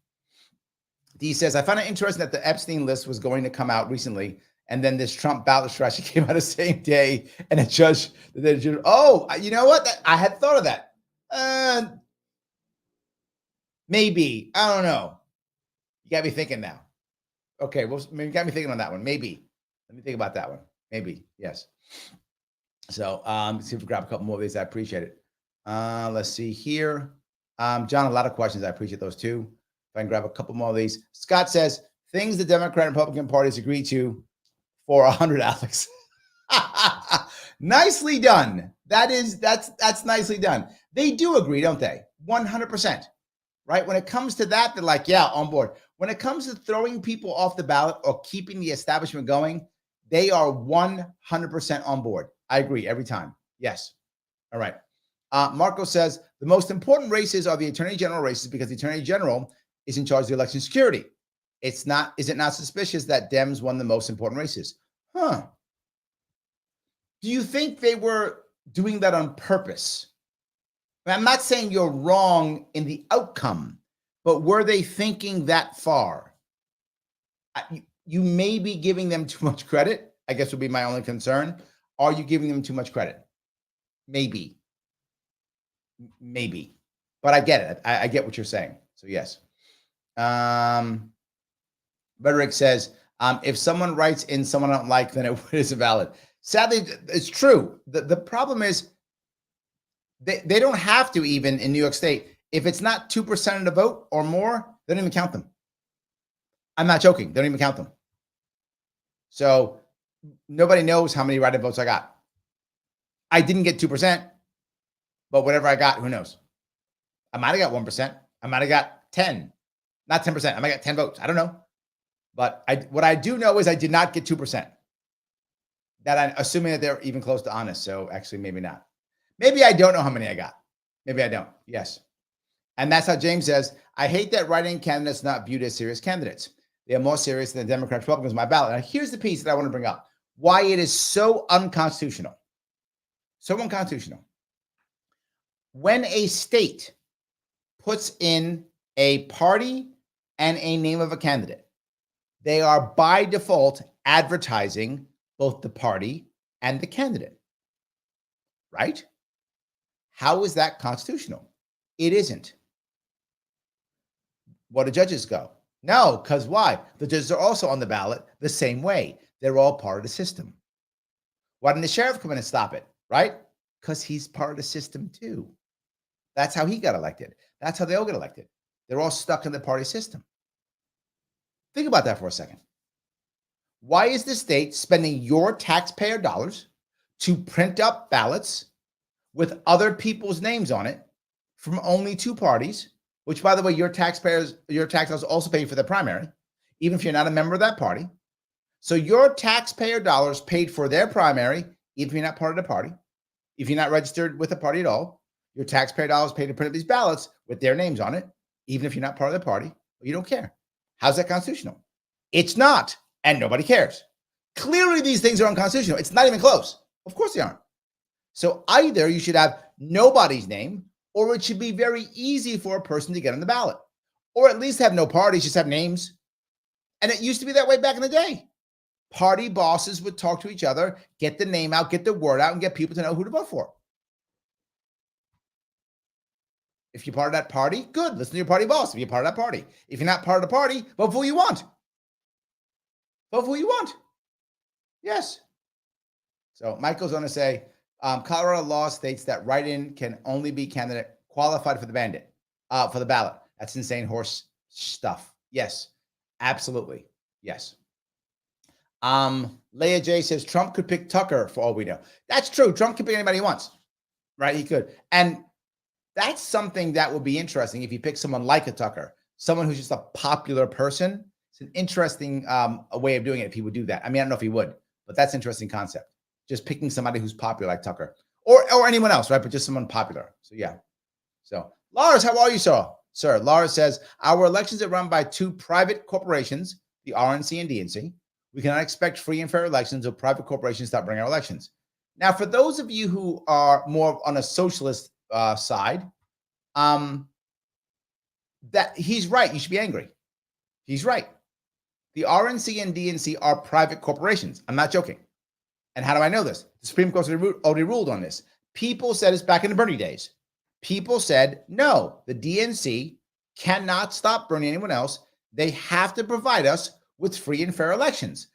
D says, I find it interesting that the Epstein List was going to come out recently, and then this Trump ballot strategy came out the same day, and a judge, oh, you know what? I had thought of that. Maybe. I don't know. You got me thinking now. Okay, well, maybe you got me thinking on that one. Maybe. Let me think about that one. Maybe. Yes. So see if we grab a couple more of these. I appreciate it. Let's see here. John, a lot of questions. I appreciate those too. If I can grab a couple more of these. Scott says, things the Democrat and Republican parties agree to for 100, Alex. Nicely done. That's nicely done. They do agree, don't they? 100%. Right? When it comes to that, they're like, yeah, on board. When it comes to throwing people off the ballot or keeping the establishment going, they are 100% on board. I agree every time. Yes. All right. Marco says, the most important races are the attorney general races because the attorney general is in charge of the election security. Is it not suspicious that Dems won the most important races? Huh. Do you think they were doing that on purpose? I'm not saying you're wrong in the outcome, but were they thinking that far? You may be giving them too much credit, I guess would be my only concern. Are you giving them too much credit? Maybe. But I get it. I get what you're saying. So yes. Rhetoric says, if someone writes in someone I don't like, then it isn't valid. Sadly, it's true. The problem is they don't have to, even in New York State. If it's not 2% of the vote or more, they don't even count them. I'm not joking. They don't even count them. So nobody knows how many write-in votes I got. I didn't get 2%, but whatever I got, who knows? I might have got 1%. I might have got 10. Not 10%. I might have got 10 votes. I don't know. But what I do know is I did not get 2%. That I'm assuming that they're even close to honest. So actually, maybe not. Maybe I don't know how many I got. Maybe I don't. Yes. And that's how James says, I hate that write-in candidates not viewed as serious candidates. They are more serious than the Democrats, Republicans, my ballot. Now, here's the piece that I want to bring up. Why it is so unconstitutional. So unconstitutional. When a state puts in a party and a name of a candidate. They are by default advertising both the party and the candidate, right? How is that constitutional? It isn't. What do judges go? No, because why? The judges are also on the ballot the same way. They're all part of the system. Why didn't the sheriff come in and stop it, right? Because he's part of the system too. That's how he got elected. That's how they all get elected. They're all stuck in the party system. Think about that for a second. Why is the state spending your taxpayer dollars to print up ballots with other people's names on it from only two parties, which, by the way, your tax dollars also pay for the primary, even if you're not a member of that party? So your taxpayer dollars paid for their primary, even if you're not part of the party, if you're not registered with the party at all. Your taxpayer dollars paid to print up these ballots with their names on it, even if you're not part of the party. You don't care. How's that constitutional? It's not, and nobody cares. Clearly, these things are unconstitutional. It's not even close. Of course they aren't. So either you should have nobody's name, or it should be very easy for a person to get on the ballot, or at least have no parties, just have names. And it used to be that way back in the day. Party bosses would talk to each other, get the name out, get the word out, and get people to know who to vote for. If you're part of that party, good. Listen to your party boss if you're part of that party. If you're not part of the party, vote for who you want. Vote for who you want. Yes. So Mike goes on to say, Colorado law states that write-in can only be candidate qualified for the ballot. That's insane horse stuff. Yes, absolutely. Yes. Leah J says Trump could pick Tucker for all we know. That's true. Trump can pick anybody he wants, right? He could. And that's something that would be interesting if you pick someone like a Tucker, someone who's just a popular person. It's an interesting a way of doing it if he would do that. I mean, I don't know if he would, but that's an interesting concept. Just picking somebody who's popular like Tucker or anyone else, right? But just someone popular. So yeah. So Lars, how are you, sir? Lars says, our elections are run by two private corporations, the RNC and DNC. We cannot expect free and fair elections if private corporations stop running our elections. Now, for those of you who are more on a socialist side, that he's right. You should be angry. He's right. The RNC and DNC are private corporations. I'm not joking. And how do I know this? The Supreme Court already ruled on this. People said it's back in the Bernie days. People said, no, the DNC cannot stop Bernie or anyone else. They have to provide us with free and fair elections.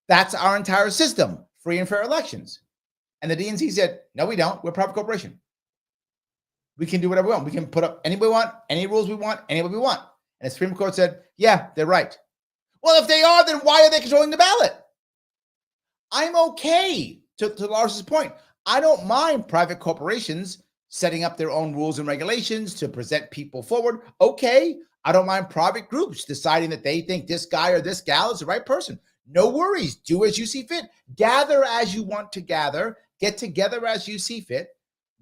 That's our entire system, free and fair elections. And the DNC said, no, we don't. We're a private corporation. We can do whatever we want. We can put up any we want, any rules we want, anybody we want. And the Supreme Court said, yeah, they're right. Well, if they are, then why are they controlling the ballot? I'm okay, to Lars's point. I don't mind private corporations setting up their own rules and regulations to present people forward. Okay, I don't mind private groups deciding that they think this guy or this gal is the right person. No worries. Do as you see fit. Gather as you want to gather. Get together as you see fit.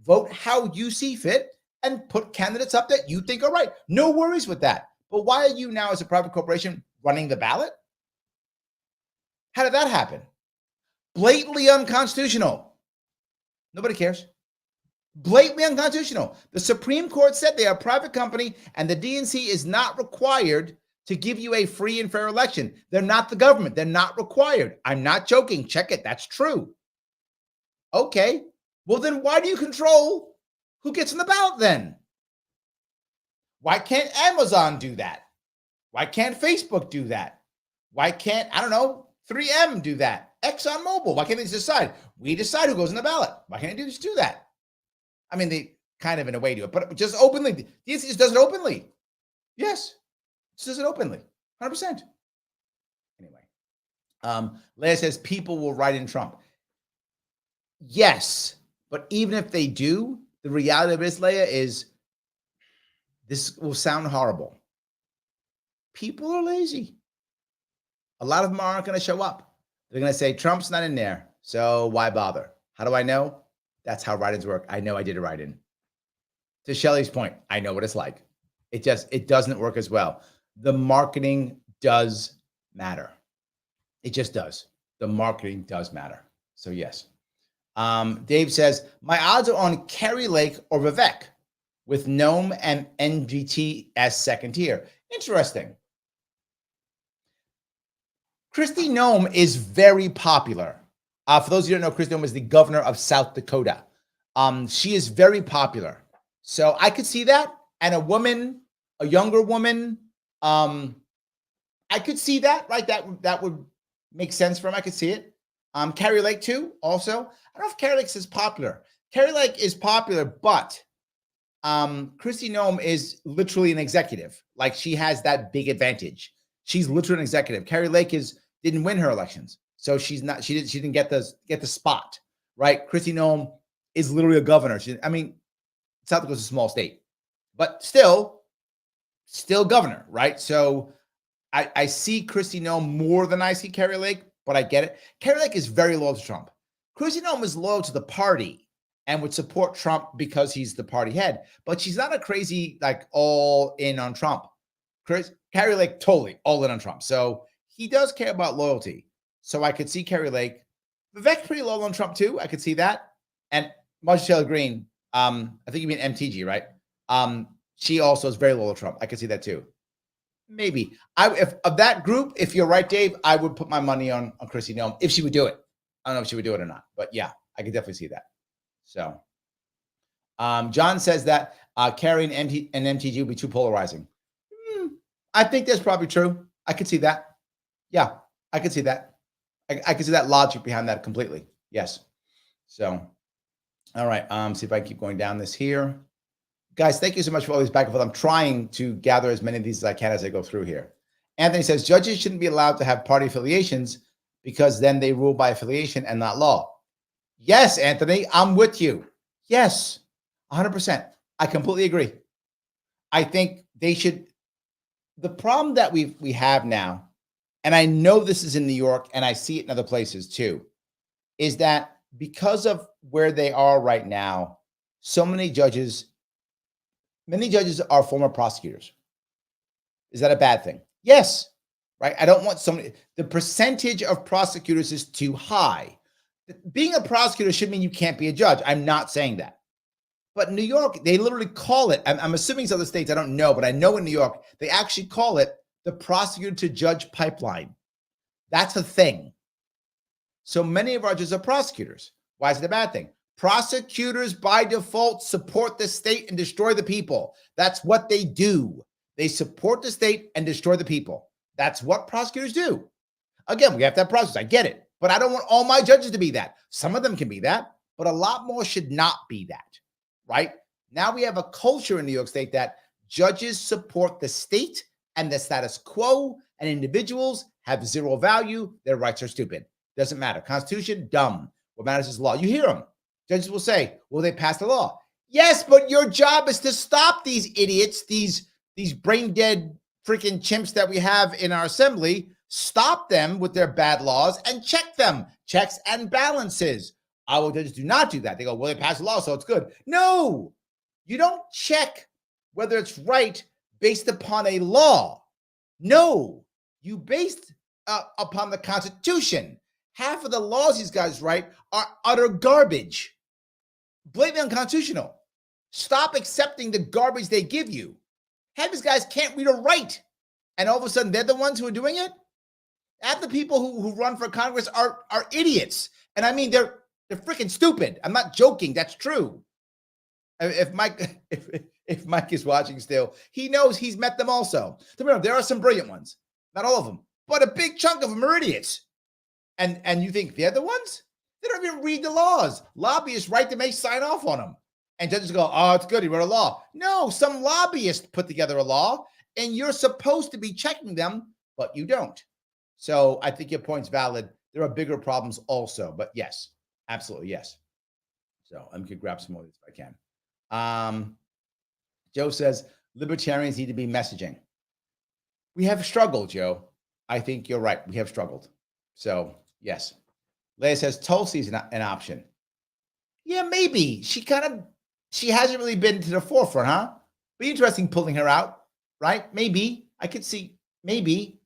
Vote how you see fit and put candidates up that you think are right. No worries with that. But why are you now, as a private corporation, running the ballot? How did that happen? Blatantly unconstitutional. Nobody cares. Blatantly unconstitutional. The Supreme Court said they are a private company and the DNC is not required to give you a free and fair election. They're not the government. They're not required. I'm not joking. Check it. That's true. Okay. Well, then why do you control who gets on the ballot then? Why can't Amazon do that? Why can't Facebook do that? Why can't, I don't know, 3M do that? ExxonMobil, why can't they decide? We decide who goes on the ballot. Why can't they just do that? I mean, they kind of in a way do it, but just openly. DNC just does it openly. Yes, just does it openly, 100%. Anyway, Leah says people will write in Trump. Yes, but even if they do, the reality of this, Leah, is this will sound horrible. People are lazy. A lot of them aren't going to show up. They're going to say, Trump's not in there, so why bother? How do I know? That's how write-ins work. I know I did a write-in. To Shelley's point, I know what it's like. It doesn't work as well. The marketing does matter. It just does. The marketing does matter. So yes. Dave says, my odds are on Kerry Lake or Vivek with Noam and NGT as second tier. Interesting. Kristi Noem is very popular. For those of you who don't know, Kristi Noem is the governor of South Dakota. She is very popular. So I could see that. And a woman, a younger woman, I could see that, right? That would make sense for him. I could see it. Carrie Lake too, also. I don't know if Carrie Lake is popular. Carrie Lake is popular, but Kristi Noem is literally an executive. Like, she has that big advantage. She's literally an executive. Carrie Lake didn't win her elections, so she didn't get the spot, right? Kristi Noem is literally a governor. South Dakota's a small state, but still governor, right? So I see Kristi Noem more than I see Carrie Lake, but I get it. Carrie Lake is very loyal to Trump. Kristi Noem is loyal to the party and would support Trump because he's the party head, but she's not a crazy, like, all in on Trump. Carrie Lake, totally all in on Trump. So he does care about loyalty. So I could see Carrie Lake. Vivek's pretty low on Trump too. I could see that. And Marjorie Taylor Greene, I think you mean MTG, right? She also is very low on Trump. I could see that too. Maybe. If of that group, if you're right, Dave, I would put my money on Kristi Noem if she would do it. I don't know if she would do it or not, but yeah, I could definitely see that. So John says that Carrie and MTG would be too polarizing. I think that's probably true. I could see that. Yeah, I could see that. I could see that logic behind that completely. Yes. So, all right. See if I can keep going down this here. Guys, thank you so much for all these back and forth. I'm trying to gather as many of these as I can as I go through here. Anthony says, judges shouldn't be allowed to have party affiliations because then they rule by affiliation and not law. Yes, Anthony, I'm with you. Yes, 100%. I completely agree. I think they should. The problem that we have now, and I know this is in New York and I see it in other places too, is that because of where they are right now, many judges are former prosecutors. Is that a bad thing? Yes, right? I don't want the percentage of prosecutors is too high. Being a prosecutor should mean you can't be a judge. I'm not saying that. But in New York, they literally call it, I'm assuming it's other states, I don't know, but I know in New York, they actually call it the prosecutor to judge pipeline. That's a thing. So many of our judges are prosecutors. Why is it a bad thing? Prosecutors by default support the state and destroy the people. That's what they do. They support the state and destroy the people. That's what prosecutors do. Again, we have to have process. I get it. But I don't want all my judges to be that. Some of them can be that, but a lot more should not be that. Right? Now we have a culture in New York State that judges support the state and the status quo, and individuals have zero value. Their rights are stupid. Doesn't matter. Constitution, dumb. What matters is law. You hear them. Judges will say, well, they passed the law. Yes, but your job is to stop these idiots, these brain dead freaking chimps that we have in our assembly. Stop them with their bad laws and check them. Checks and balances. Our judges do not do that. They go, well, they passed the law, so it's good. No, you don't check whether it's right based upon a law. No, you based upon the Constitution. Half of the laws these guys write are utter garbage, blatantly unconstitutional. Stop accepting the garbage they give you. Half these guys can't read or write, and all of a sudden they're the ones who are doing it. Half the people who run for Congress are idiots, and I mean they're freaking stupid. I'm not joking. That's true. If Mike is watching still, he knows he's met them also. Remember, there are some brilliant ones, not all of them, but a big chunk of them are idiots. And you think they're the ones? They don't even read the laws. Lobbyists write them, they sign off on them. And judges go, oh, it's good, he wrote a law. No, some lobbyist put together a law, and you're supposed to be checking them, but you don't. So I think your point's valid. There are bigger problems also, but yes. Absolutely, yes. So I'm going to grab some more of this if I can. Joe says, libertarians need to be messaging. We have struggled, Joe. I think you're right. We have struggled. So, yes. Leah says, Tulsi's an option. Yeah, maybe. She hasn't really been to the forefront, huh? Be interesting pulling her out, right? Maybe. I could see, maybe.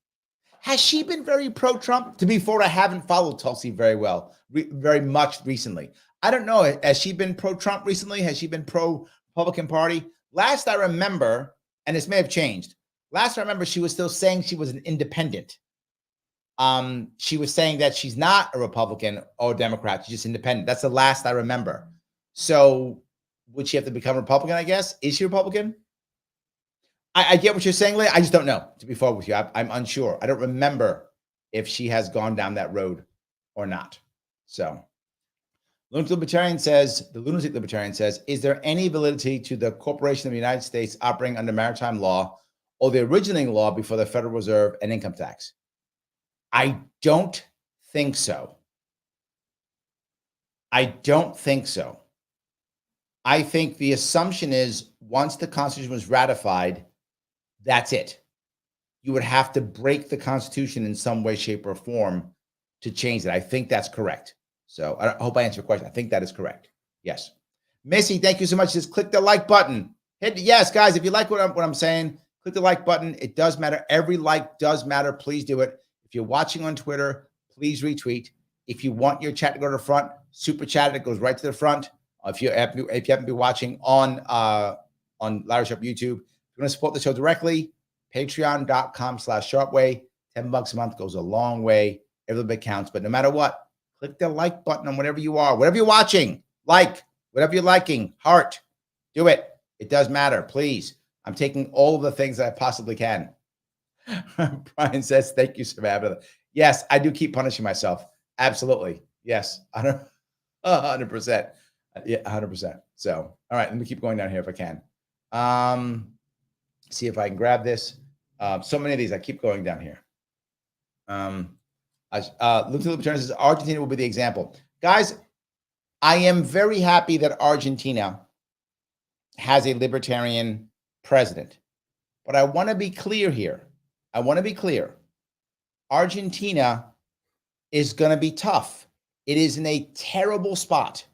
Has she been very pro-Trump? To be fair, I haven't followed Tulsi very well, very much recently. I don't know. Has she been pro-Trump recently? Has she been pro-Republican Party? Last I remember, and this may have changed, last I remember she was still saying she was an independent. She was saying that she's not a Republican or a Democrat. She's just independent. That's the last I remember. So would she have to become Republican, I guess? Is she Republican? I get what you're saying, Leah. I just don't know, to be forward with you. I'm unsure. I don't remember if she has gone down that road or not. So the lunatic libertarian says, is there any validity to the corporation of the United States operating under maritime law or the originating law before the Federal Reserve and income tax? I don't think so. I don't think so. I think the assumption is once the Constitution was ratified, that's it. You would have to break the Constitution in some way, shape, or form to change it. I think that's correct. So I hope I answered your question. I think that is correct. Yes. Missy, thank you so much. Just click the like button. Hit yes, guys. If you like what I'm saying, click the like button. It does matter. Every like does matter. Please do it. If you're watching on Twitter, please retweet. If you want your chat to go to the front, super chat, it goes right to the front. If you happen to be watching on Larry Sharpe YouTube, if you want to support the show directly, patreon.com/sharpeway. $10 a month goes a long way. Every little bit counts. But no matter what, click the like button on whatever you are, whatever you're watching, like, whatever you're liking, heart, do it. It does matter. Please. I'm taking all of the things that I possibly can. Brian says, thank you, Samantha. Yes, I do keep punishing myself. Absolutely. Yes. 100%. Yeah, 100%. So, all right, let me keep going down here if I can. See if I can grab this. So many of these, I keep going down here. Lieutenant Libertarian says Argentina will be the example. Guys, I am very happy that Argentina has a libertarian president. But I want to be clear here. Argentina is going to be tough. It is in a terrible spot.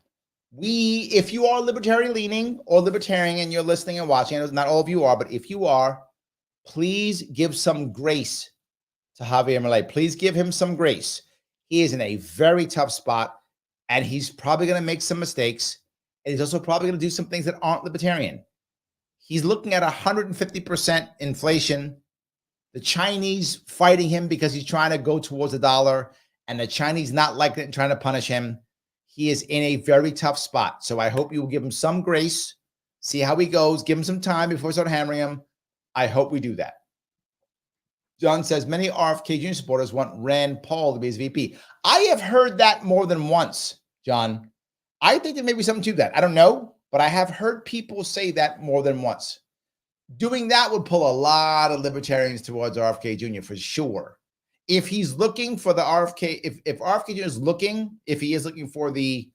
If you are libertarian leaning or libertarian and you're listening and watching, I know not all of you are, but if you are, please give some grace to Javier Milei. Please give him some grace. He is in a very tough spot, and he's probably going to make some mistakes, and he's also probably going to do some things that aren't libertarian. He's looking at 150% inflation. The Chinese fighting him because he's trying to go towards the dollar, and the Chinese not liking it and trying to punish him. He is in a very tough spot. So I hope you will give him some grace, see how he goes, give him some time before we start hammering him. I hope we do that. John says, many RFK Jr. supporters want Rand Paul to be his VP. I have heard that more than once, John. I think there may be something to that. I don't know, but I have heard people say that more than once. Doing that would pull a lot of libertarians towards RFK Jr. for sure. If he's looking for the RFK, if RFK Jr. is looking, if he is looking for the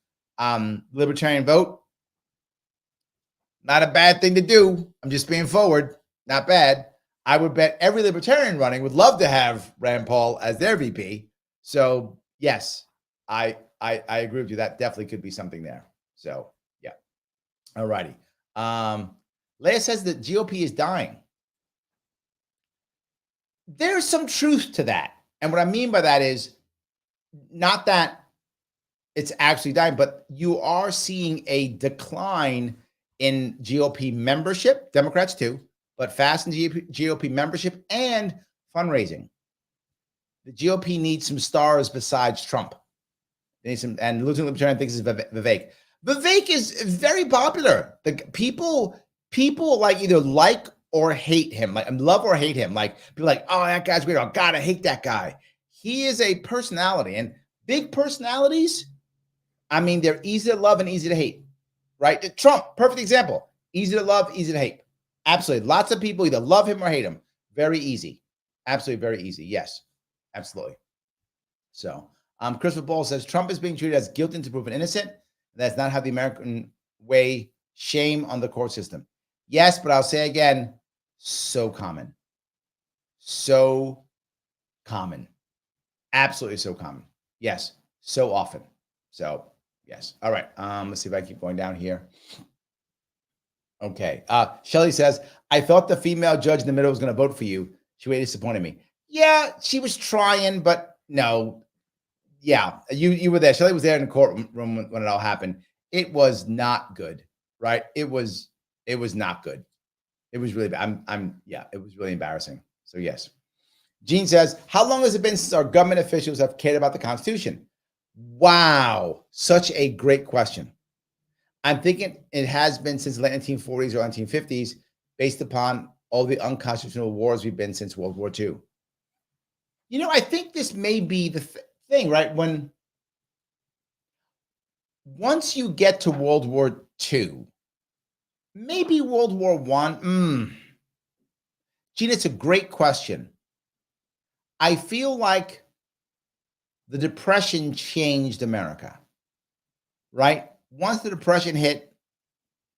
libertarian vote, not a bad thing to do. I'm just being forward. Not bad. I would bet every libertarian running would love to have Rand Paul as their VP. So yes, I agree with you. That definitely could be something there. So yeah. All righty. Leah says that GOP is dying. There's some truth to that. And what I mean by that is not that it's actually dying, but you are seeing a decline in GOP membership, Democrats too, but fast in GOP membership and fundraising. The GOP needs some stars besides Trump. They need some, and Lieutenant Libertarian thinks it's Vivek. Vivek is very popular. The people like either like or hate him, like love or hate him. Like people like, oh, that guy's weird. Oh God, I hate that guy. He is a personality, and big personalities, I mean, they're easy to love and easy to hate, right? Trump, perfect example. Easy to love, easy to hate. Absolutely. Lots of people either love him or hate him. Very easy. Absolutely very easy. Yes, absolutely. So Christopher Ball says, Trump is being treated as guilty until proven innocent. That's not how the American way. Shame on the court system. Yes, but I'll say again, so common. So common. Absolutely so common. Yes, so often. So, yes. All right. Let's see if I keep going down here. Okay. Shelly says, I thought the female judge in the middle was going to vote for you. She really disappointed me. Yeah, she was trying, but no. Yeah, you were there. Shelly was there in the courtroom when it all happened. It was not good, right? It was not good. It was really bad. Yeah, it was really embarrassing. So yes. Gene says, how long has it been since our government officials have cared about the Constitution? Wow, such a great question. I'm thinking it has been since the late 1940s or 1950s, based upon all the unconstitutional wars we've been since World War II. You know, I think this may be the thing, right? Once you get to World War II, maybe World War I. Gene, it's a great question. I feel like the Depression changed America, right? Once the Depression hit,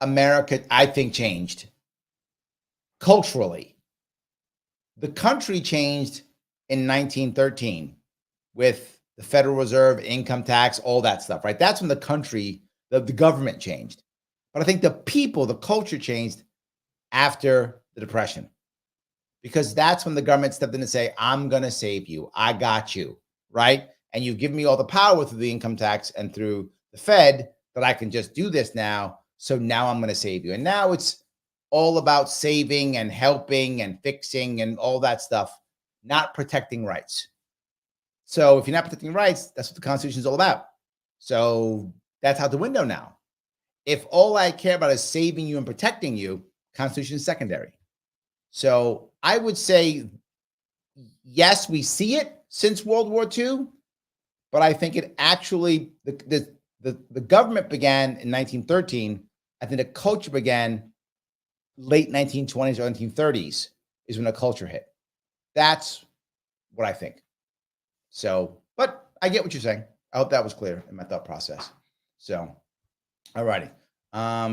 America, I think, changed culturally. The country changed in 1913 with the Federal Reserve, income tax, all that stuff, right? That's when the country, the government changed. But I think the people, the culture changed after the Depression, because that's when the government stepped in to say, I'm going to save you. I got you, right? And you give me all the power through the income tax and through the Fed that I can just do this now. So now I'm going to save you. And now it's all about saving and helping and fixing and all that stuff, not protecting rights. So if you're not protecting rights, that's what the Constitution is all about. So that's out the window now. If all I care about is saving you and protecting you, Constitution is secondary. So I would say, yes, we see it since World War II, but I think it actually, the government began in 1913. I think the culture began late 1920s or 1930s is when the culture hit. That's what I think. So, but I get what you're saying. I hope that was clear in my thought process. So, all righty.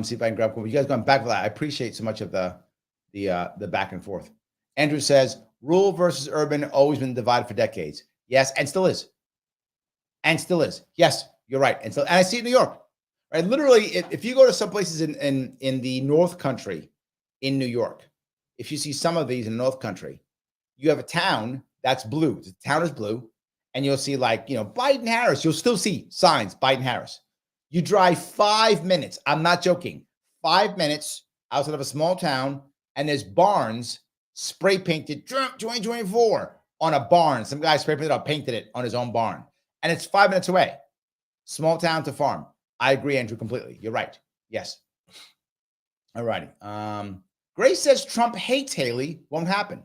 See if I can grab you guys going back with that. I appreciate so much of the back and forth. Andrew says, rural versus urban always been divided for decades. Yes, and still is. And still is. Yes, you're right. And I see it in New York. Right? Literally, if you go to some places in the North Country in New York, if you see some of these in North Country, you have a town that's blue. The town is blue. And you'll see, like, Biden Harris. You'll still see signs, Biden Harris. You drive 5 minutes. I'm not joking. 5 minutes outside of a small town, and there's barns spray painted 2024 on a barn. Some guy spray painted or painted it on his own barn. And it's 5 minutes away. Small town to farm. I agree, Andrew, completely. You're right. Yes. All righty. Grace says Trump hates Haley. Won't happen.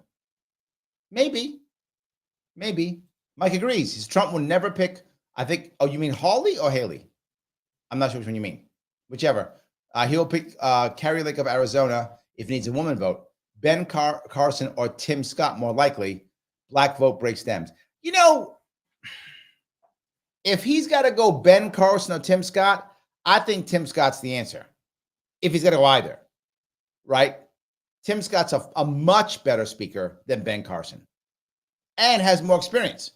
Maybe. Mike agrees. He says Trump will never pick, I think, oh, you mean Hawley or Haley? I'm not sure which one you mean. Whichever. He'll pick Carrie Lake of Arizona if he needs a woman vote. Ben Carson or Tim Scott, more likely. Black vote breaks stems. If he's got to go Ben Carson or Tim Scott, I think Tim Scott's the answer. If he's got to go either, right? Tim Scott's a much better speaker than Ben Carson and has more experience.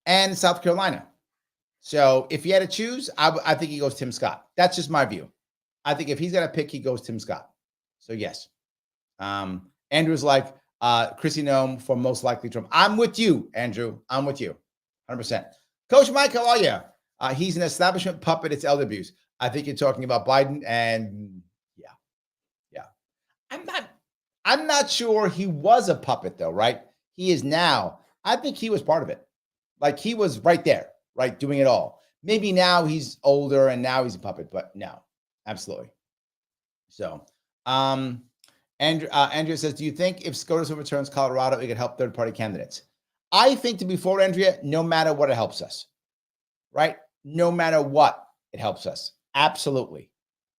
And South Carolina. So if he had to choose, I think he goes Tim Scott. That's just my view. I think if he's got to pick, he goes Tim Scott. So yes. Andrew's like, Chrissy Nome for most likely Trump. I'm with you, Andrew. I'm with you. 100%. Coach Mike, how are you? He's an establishment puppet. It's elder abuse. I think you're talking about Biden, and yeah. I'm not sure he was a puppet though, right? He is now. I think he was part of it. Like, he was right there, right, doing it all. Maybe now he's older and now he's a puppet, but no, absolutely. So, Andrea says, do you think if SCOTUS overturns Colorado, it could help third-party candidates? I think, to be forward, Andrea, no matter what, it helps us, right? No matter what, it helps us. Absolutely.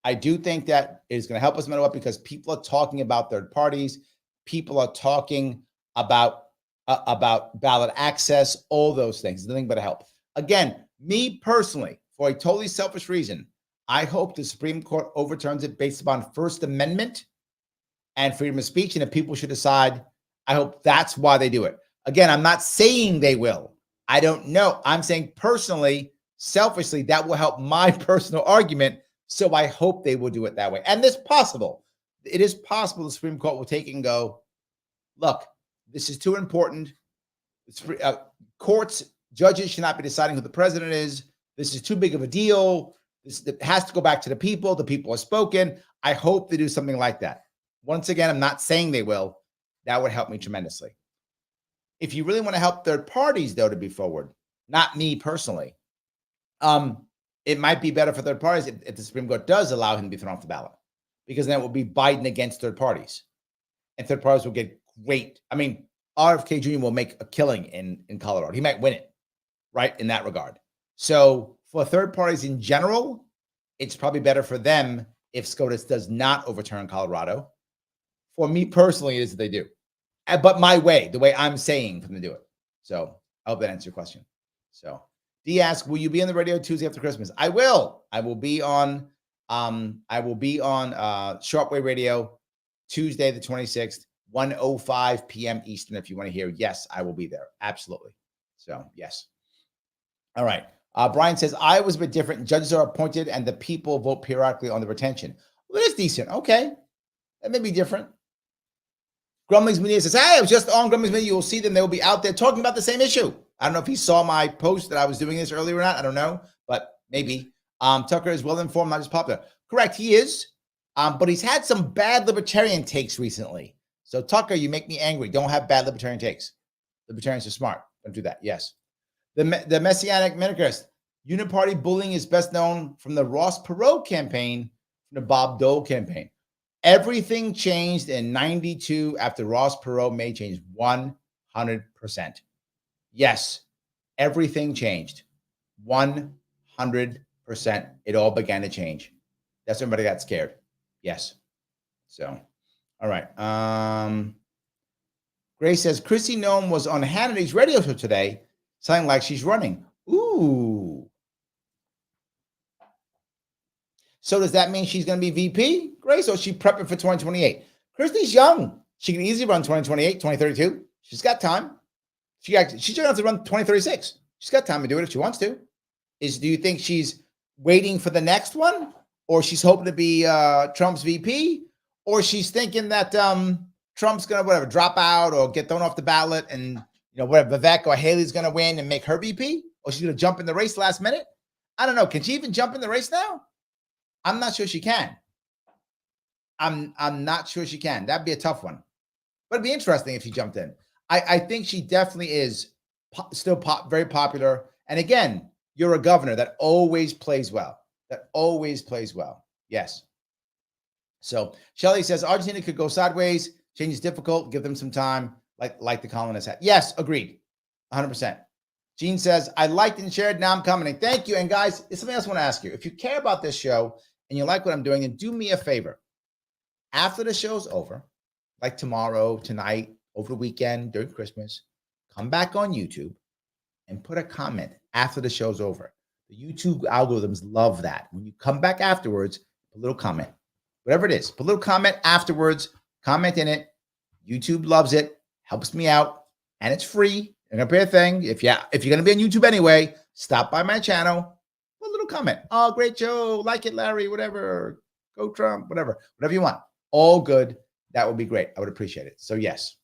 I do think that it is going to help us no matter what, because people are talking about third parties. People are talking about ballot access, all those things. Nothing but a help. Again, me personally, for a totally selfish reason, I hope the Supreme Court overturns it based upon First Amendment and freedom of speech. And if people should decide, I hope that's why they do it. Again, I'm not saying they will. I don't know. I'm saying personally, selfishly, that will help my personal argument. So I hope they will do it that way. And it's possible. It is possible the Supreme Court will take it and go, look, this is too important. Courts, judges should not be deciding who the president is. This is too big of a deal. It has to go back to the people. The people have spoken. I hope they do something like that. Once again, I'm not saying they will. That would help me tremendously. If you really want to help third parties, though, to be forward, not me personally, it might be better for third parties if the Supreme Court does allow him to be thrown off the ballot, because then it will be Biden against third parties, and third parties will get great. I mean, RFK Jr. will make a killing in Colorado. He might win it, right, in that regard. So for third parties in general, it's probably better for them if SCOTUS does not overturn Colorado. For me personally, it is that they do. But my way, the way I'm saying for them to do it. So I hope that answers your question. So D asks, will you be on the radio Tuesday after Christmas? I will. I will be on Sharpe Way Radio Tuesday the 26th, 1:05 p.m. Eastern. If you want to hear, yes, I will be there. Absolutely. So yes. All right. Brian says, Iowa's a bit different. Judges are appointed and the people vote periodically on the retention. Well, that's decent. Okay. That may be different. Grumblings Media says, hey, I was just on Grumblings Media. You will see them. They will be out there talking about the same issue. I don't know if he saw my post that I was doing this earlier or not. I don't know, but maybe. Tucker is well informed, not just popular. Correct. He is. But he's had some bad libertarian takes recently. So Tucker, you make me angry. Don't have bad libertarian takes. Libertarians are smart. Don't do that. Yes. The Messianic Minarchist. Uniparty bullying is best known from the Ross Perot campaign, from the Bob Dole campaign. Everything changed in 92 after Ross Perot made change 100%. Yes, everything changed 100%. It all began to change. That's when everybody got scared. Yes. So, all right. Grace says, Chrissy Noem was on Hannity's radio show today, sounding like she's running. Ooh. So does that mean she's going to be VP, Grace, or is she prepping for 2028? Christy's young. She can easily run 2028, 2032. She's got time. She's going to have to run 2036. She's got time to do it if she wants to. Do you think she's waiting for the next one, or she's hoping to be Trump's VP, or she's thinking that Trump's going to drop out or get thrown off the ballot, and Vivek or Haley's going to win and make her VP, or she's going to jump in the race last minute? I don't know. Can she even jump in the race now? I'm not sure she can. I'm not sure she can. That'd be a tough one. But it'd be interesting if she jumped in. I think she definitely is still very popular. And again, you're a governor that always plays well. Yes. So Shelley says, Argentina could go sideways. Change is difficult. Give them some time, like the colonists had. Yes, agreed. 100%. Gene says, I liked and shared. Now I'm commenting. Thank you. And guys, there's something else I want to ask you. If you care about this show and you like what I'm doing, then do me a favor. After the show's over, like tomorrow, tonight, over the weekend, during Christmas, come back on YouTube and put a comment after the show's over. The YouTube algorithms love that. When you come back afterwards, put a little comment. Whatever it is, put a little comment afterwards, comment in it. YouTube loves it, helps me out, and it's free. You're gonna pay a thing. If you're gonna be on YouTube anyway, stop by my channel, put a little comment. Oh, great show, like it, Larry, whatever. Go Trump, whatever you want. All good. That would be great. I would appreciate it. So yes.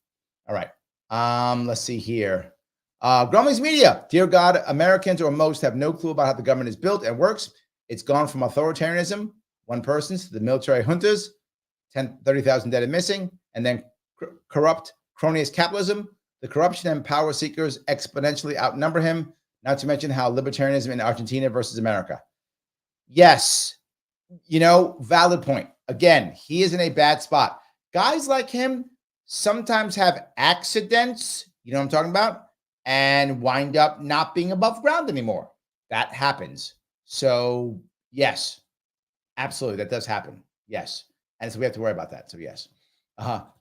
All right. Let's see here. Grumblings Media. Dear God, Americans or most have no clue about how the government is built and works. It's gone from authoritarianism, one person's, to the military juntas, 30,000 dead and missing, and then corrupt cronyist capitalism. The corruption and power seekers exponentially outnumber him, not to mention how libertarianism in Argentina versus America. Yes, valid point. Again, he is in a bad spot. Guys like him sometimes have accidents, you know what I'm talking about, and wind up not being above ground anymore. That happens. So, yes, absolutely, that does happen. Yes. And so we have to worry about that. So, yes.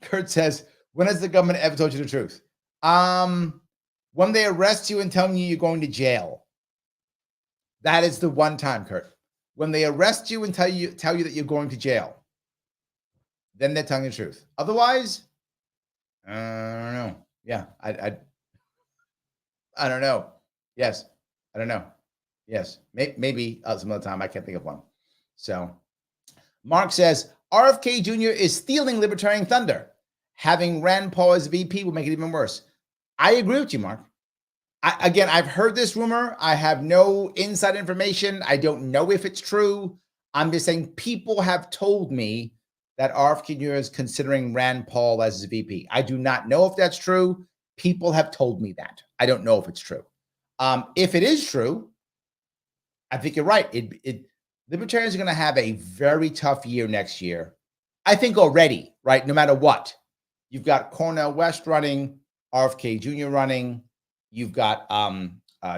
Kurt says, when has the government ever told you the truth? When they arrest you and tell you you're going to jail. That is the one time, Kurt. When they arrest you and tell you that you're going to jail, then they're telling the truth. Otherwise, I don't know. Yeah, I don't know. Yes, I don't know. Yes, maybe some other time. I can't think of one. So, Mark says, RFK Jr. is stealing libertarian thunder. Having Rand Paul as VP will make it even worse. I agree with you, Mark. I've heard this rumor. I have no inside information. I don't know if it's true. I'm just saying people have told me that RFK Jr. is considering Rand Paul as his VP. I do not know if that's true. People have told me that. I don't know if it's true. If it is true, I think you're right. Libertarians are going to have a very tough year next year. I think already, right? No matter what, you've got Cornel West running, RFK Jr. running. You've got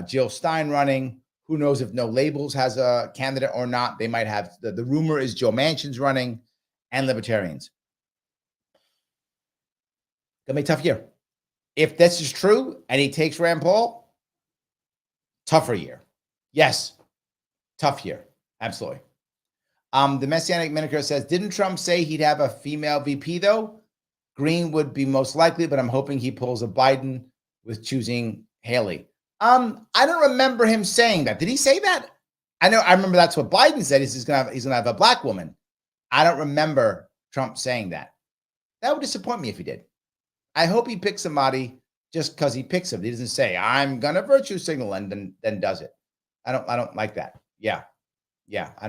Jill Stein running. Who knows if No Labels has a candidate or not? They might have. The rumor is Joe Manchin's running, and Libertarians. Gonna be a tough year. If this is true and he takes Rand Paul, tougher year. Yes, tough year. Absolutely. The Messianic Miniker says, didn't Trump say he'd have a female VP though? Green would be most likely, but I'm hoping he pulls a Biden with choosing Haley. I don't remember him saying that. Did he say that? I remember that's what Biden said. He's gonna have a black woman. I don't remember Trump saying that. That would disappoint me if he did. I hope he picks somebody just because he picks him. He doesn't say, I'm gonna virtue signal and then does it. I don't like that. Yeah. I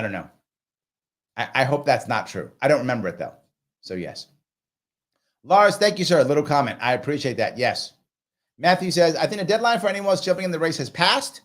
don't know. I hope that's not true. I don't remember it though. So yes. Lars, thank you, sir. A little comment. I appreciate that. Yes. Matthew says, I think the deadline for anyone else jumping in the race has passed,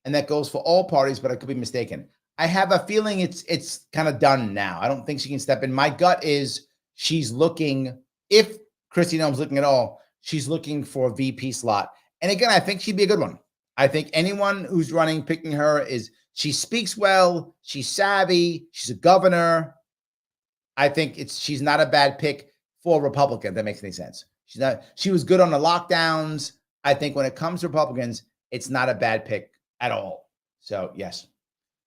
and that goes for all parties, but I could be mistaken. I have a feeling it's kind of done now. I don't think she can step in. My gut is she's looking, if Kristi Noem's looking at all, she's looking for a VP slot. And again, I think she'd be a good one. I think anyone who's running, picking her she speaks well, she's savvy, she's a governor. I think she's not a bad pick for a Republican. If that makes any sense. She was good on the lockdowns. I think when it comes to Republicans, it's not a bad pick at all. So yes.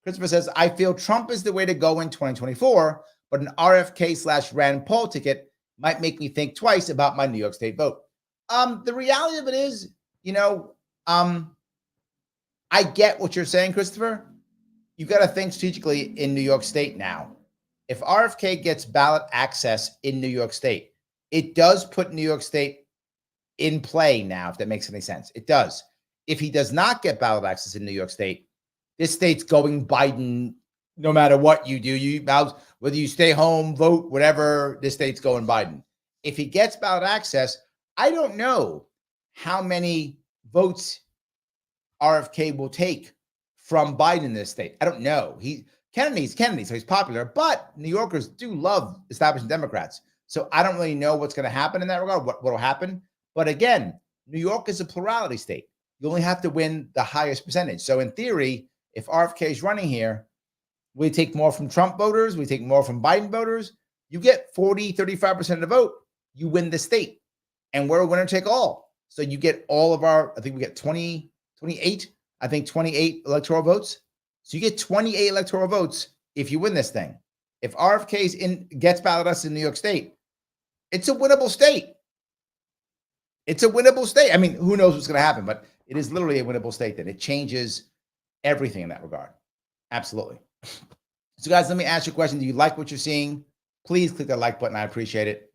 Christopher says, I feel Trump is the way to go in 2024, but an RFK/Rand Paul ticket might make me think twice about my New York State vote. The reality of it is, I get what you're saying, Christopher. You got to think strategically in New York State now. If RFK gets ballot access in New York State, it does put New York State in play now, if that makes any sense. It does. If he does not get ballot access in New York State, this state's going Biden no matter what you do. Whether you stay home, vote, whatever, this state's going Biden. If he gets ballot access, I don't know how many votes RFK will take from Biden in this state. I don't know. Kennedy's Kennedy, so he's popular, but New Yorkers do love establishment Democrats. So I don't really know what's going to happen in that regard, what will happen. But again, New York is a plurality state. You only have to win the highest percentage. So in theory, if RFK is running here, we take more from Trump voters, we take more from Biden voters, you get 40, 35% of the vote, you win the state. And we're a winner take all. So you get all of our, I think we get 28 electoral votes. So you get 28 electoral votes if you win this thing. If RFK gets ballot us in New York State, it's a winnable state. It's a winnable state. I mean, who knows what's going to happen, but it is literally a winnable state then. It changes everything in that regard. Absolutely. So guys, let me ask you a question. Do you like what you're seeing? Please click that like button. I appreciate it.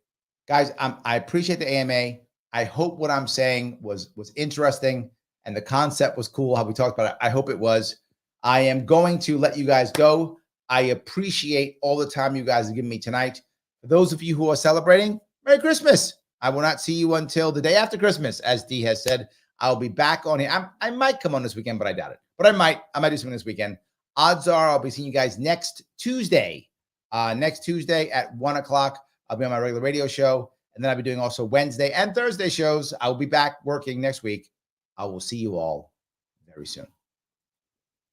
Guys, I appreciate the AMA. I hope what I'm saying was interesting and the concept was cool, how we talked about it. I hope it was. I am going to let you guys go. I appreciate all the time you guys have given me tonight. For those of you who are celebrating, Merry Christmas. I will not see you until the day after Christmas, as Dee has said. I'll be back on here. I might come on this weekend, but I doubt it. But I might do something this weekend. Odds are I'll be seeing you guys next Tuesday. Next Tuesday at 1 o'clock. I'll be on my regular radio show. And then I'll be doing also Wednesday and Thursday shows. I will be back working next week. I will see you all very soon.